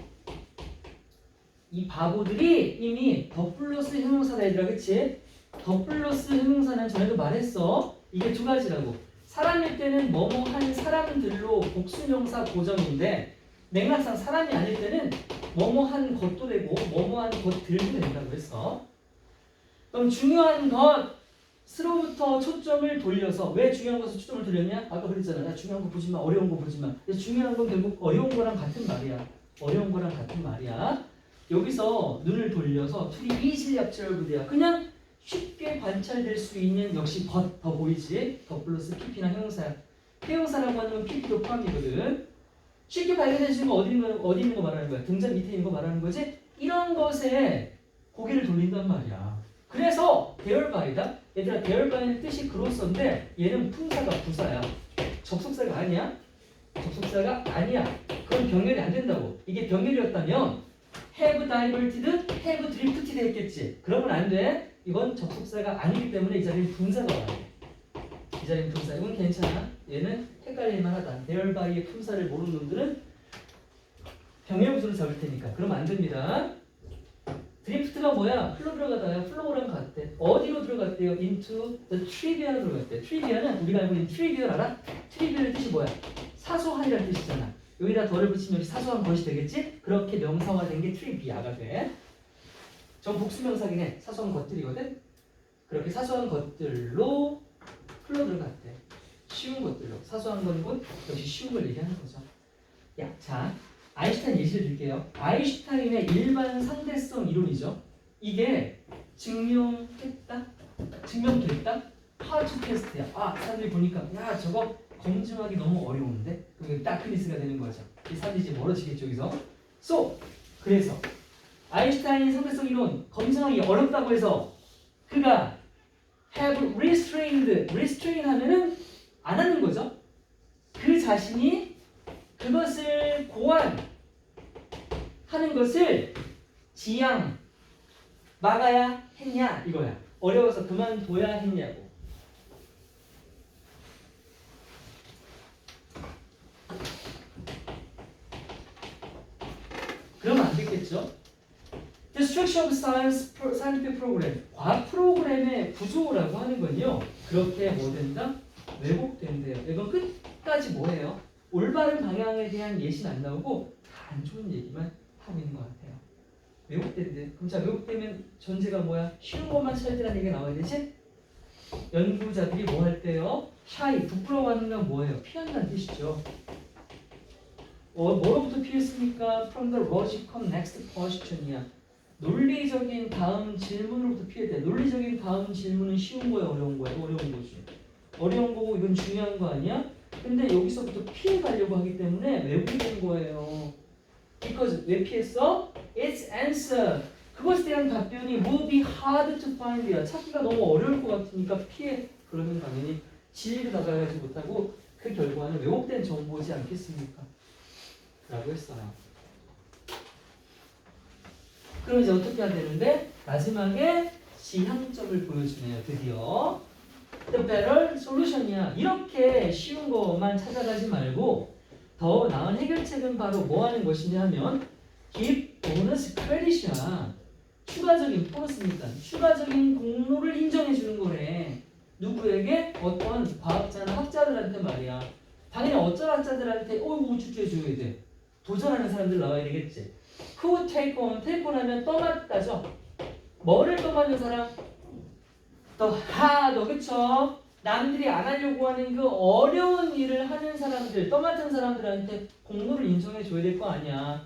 이 바보들이 이미 더 플러스 형용사다 얘들아. 그치? 더 플러스 형용사는 전에도 말했어. 이게 두 가지라고. 사람일 때는 뭐뭐 한 사람들로 복수명사 고정인데 맥락상 사람이 아닐 때는 뭐뭐 한 것도 되고 뭐뭐 한 것들도 된다고 했어. 그럼 중요한 것으로부터 초점을 돌려서 왜 중요한 것을 초점을 돌렸냐? 아까 그랬잖아. 나 중요한 거 보지 마. 어려운 거 보지 마. 근데 중요한 건 결국 어려운 거랑 같은 말이야. 어려운 거랑 같은 말이야. 여기서 눈을 돌려서 to be easily observed야. 그냥 쉽게 관찰될 수 있는 역시 더 보이지? 더 플러스 pp나 형용사야. 형용사라고 하는 건 pp도 포함이거든. 쉽게 발견해지는 거 어디 있는 거 말하는 거야? 등장 밑에 있는 거 말하는 거지? 이런 것에 고개를 돌린단 말이야. 그래서 대열바이다. 얘들아 대열바이는 뜻이 그로서인데 얘는 품사가 부사야. 접속사가 아니야. 접속사가 아니야. 그건 병렬이 안 된다고. 이게 병렬이었다면 have diverted, have drifted 했겠지. 그러면 안 돼. 이건 접속사가 아니기 때문에 이 자리는 분사가 와야 돼. 이 자리는 분사. 이건 괜찮아. 얘는 헷갈릴만 하다. 대열바이의 품사를 모르는 놈들은 병렬 구조를 잡을 테니까. 그럼 안 됩니다. 드리프트가 뭐야? 흘러 들어가다가 플로우랑 같대. 어디로 들어갔대요? into the trivia로 들어갔대. trivia는 우리가 알고 있는 trivial 알아? trivial의 뜻이 뭐야? 사소한이라는 뜻이잖아. 여기다 덜을 붙이면 여기 사소한 것이 되겠지? 그렇게 명사화된 게 trivia가 돼. 전 복수명사긴 해. 사소한 것들이거든? 그렇게 사소한 것들로 흘러 들어갔대. 쉬운 것들로. 사소한 건 곧 역시 쉬운 걸 얘기하는 거죠. 야, 자, 아인슈타인 예시를 드릴게요. 아인슈타인의 일반 상대성 이론이죠. 이게 증명했다? 증명됐다? 하드 테스트야. 아, 사람들이 보니까 야, 저거 검증하기 너무 어려운데? 그게 다크니스가 되는 거죠. 이 사람들이 이제 멀어지겠죠, 여기서. 그래서 아인슈타인 상대성 이론 검증하기 어렵다고 해서 그가 have restrain 하면은 안 하는 거죠. 그 자신이 그것을 고안하는 것을 지양 막아야 했냐 이거야. 어려워서 그만둬야 했냐고. 그러면 안 됐겠죠. The structure of scientific program. 과학 프로그램의 구조라고 하는 건요. 그렇게 뭐 된다? 왜곡된대요. 이건 끝까지 뭐예요? 올바른 방향에 대한 예시는 안 나오고 다 안 좋은 얘기만 하고 있는 것 같아요. 왜곡된대. 그럼 자, 왜곡되면 전제가 뭐야? 쉬운 것만 찾을 때라는 얘기가 나와야 되지? 연구자들이 뭐 할 때요? shy, 부끄러워하는 건 뭐예요? 피한다는 뜻이죠. 뭐로부터 피했습니까? From the logical next question이야. 논리적인 다음 질문으로부터 피했대. 논리적인 다음 질문은 쉬운 거야, 어려운 거야? 어려운 거지. 어려운 거고 이건 중요한 거 아니야? 근데 여기서부터 피해 가려고 하기 때문에 왜곡이 된 거예요. Because 왜 피했어? Its answer. 그것에 대한 답변이 will be hard to find야. 찾기가 너무 어려울 것 같으니까 피해. 그러면 당연히 진리로 다가가지 못하고 그 결과는 왜곡된 정보지 않겠습니까? 라고 했어요. 그럼 이제 어떻게 해야 되는데? 마지막에 지향점을 보여주네요. 드디어. The better solution이야. 이렇게 쉬운 것만 찾아가지 말고 더 나은 해결책은 바로 뭐 하는 것이냐 하면 give bonus credit이야. 추가적인 보너스니까 추가적인 공로를 인정해 주는 거래. 누구에게? 어떤 과학자나 학자들한테 말이야. 당연히 어떤 학자들한테 이거 우쭈쭈 해줘야 돼. 도전하는 사람들 나와야 되겠지. Who take on 하면 떠맡다죠. 뭐를 떠맡는 사람? 더 hard, 그쵸? 남들이 안 하려고 하는 그 어려운 일을 하는 사람들, 떠맡은 사람들한테 공로를 인정해 줘야 될 거 아니야.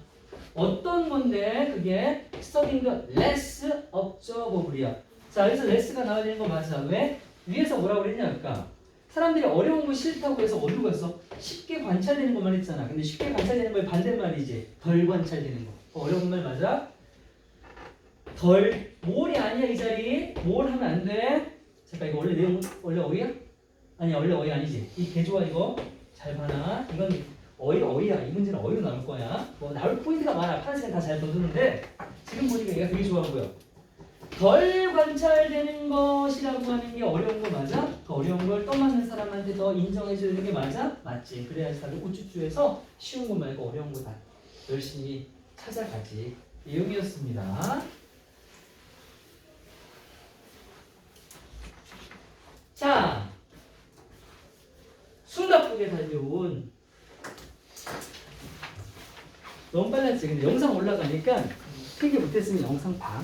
어떤 건데 그게 studying the less observable이야. 자, 여기서 less가 나와야 되는 거 맞아. 왜? 위에서 뭐라고 그랬냐 아까. 사람들이 어려운 거 싫다고 해서 어디로 갔어? 쉽게 관찰되는 것만 했잖아. 근데 쉽게 관찰되는 거의 반대말이지. 덜 관찰되는 거. 어려운 말 맞아? 덜. 몰이 아니야 이 자리. 몰 하면 안 돼. 잠깐 이거 원래 내용 원래 어이야? 아니 원래 어이 아니지. 이 개 좋아 이거. 잘 봐라. 이건 어이야. 이 문제는 어이로 나올 거야. 뭐 나올 포인트가 많아. 파란색은 다 잘 던졌는데 지금 보니까 얘가 되게 좋아 보여. 덜 관찰되는 것이라고 하는 게 어려운 거 맞아? 더 어려운 걸 떠맡는 사람한테 더 인정해줘야 되는 게 맞아? 맞지. 그래야지 다들 우쭈쭈해서 쉬운 거 말고 어려운 거 다 열심히 찾아가지. 내용이었습니다. 자, 숨가쁘게 달려온 너무 빨랐지. 근데 영상 올라가니까 크게 못했으면 영상 봐.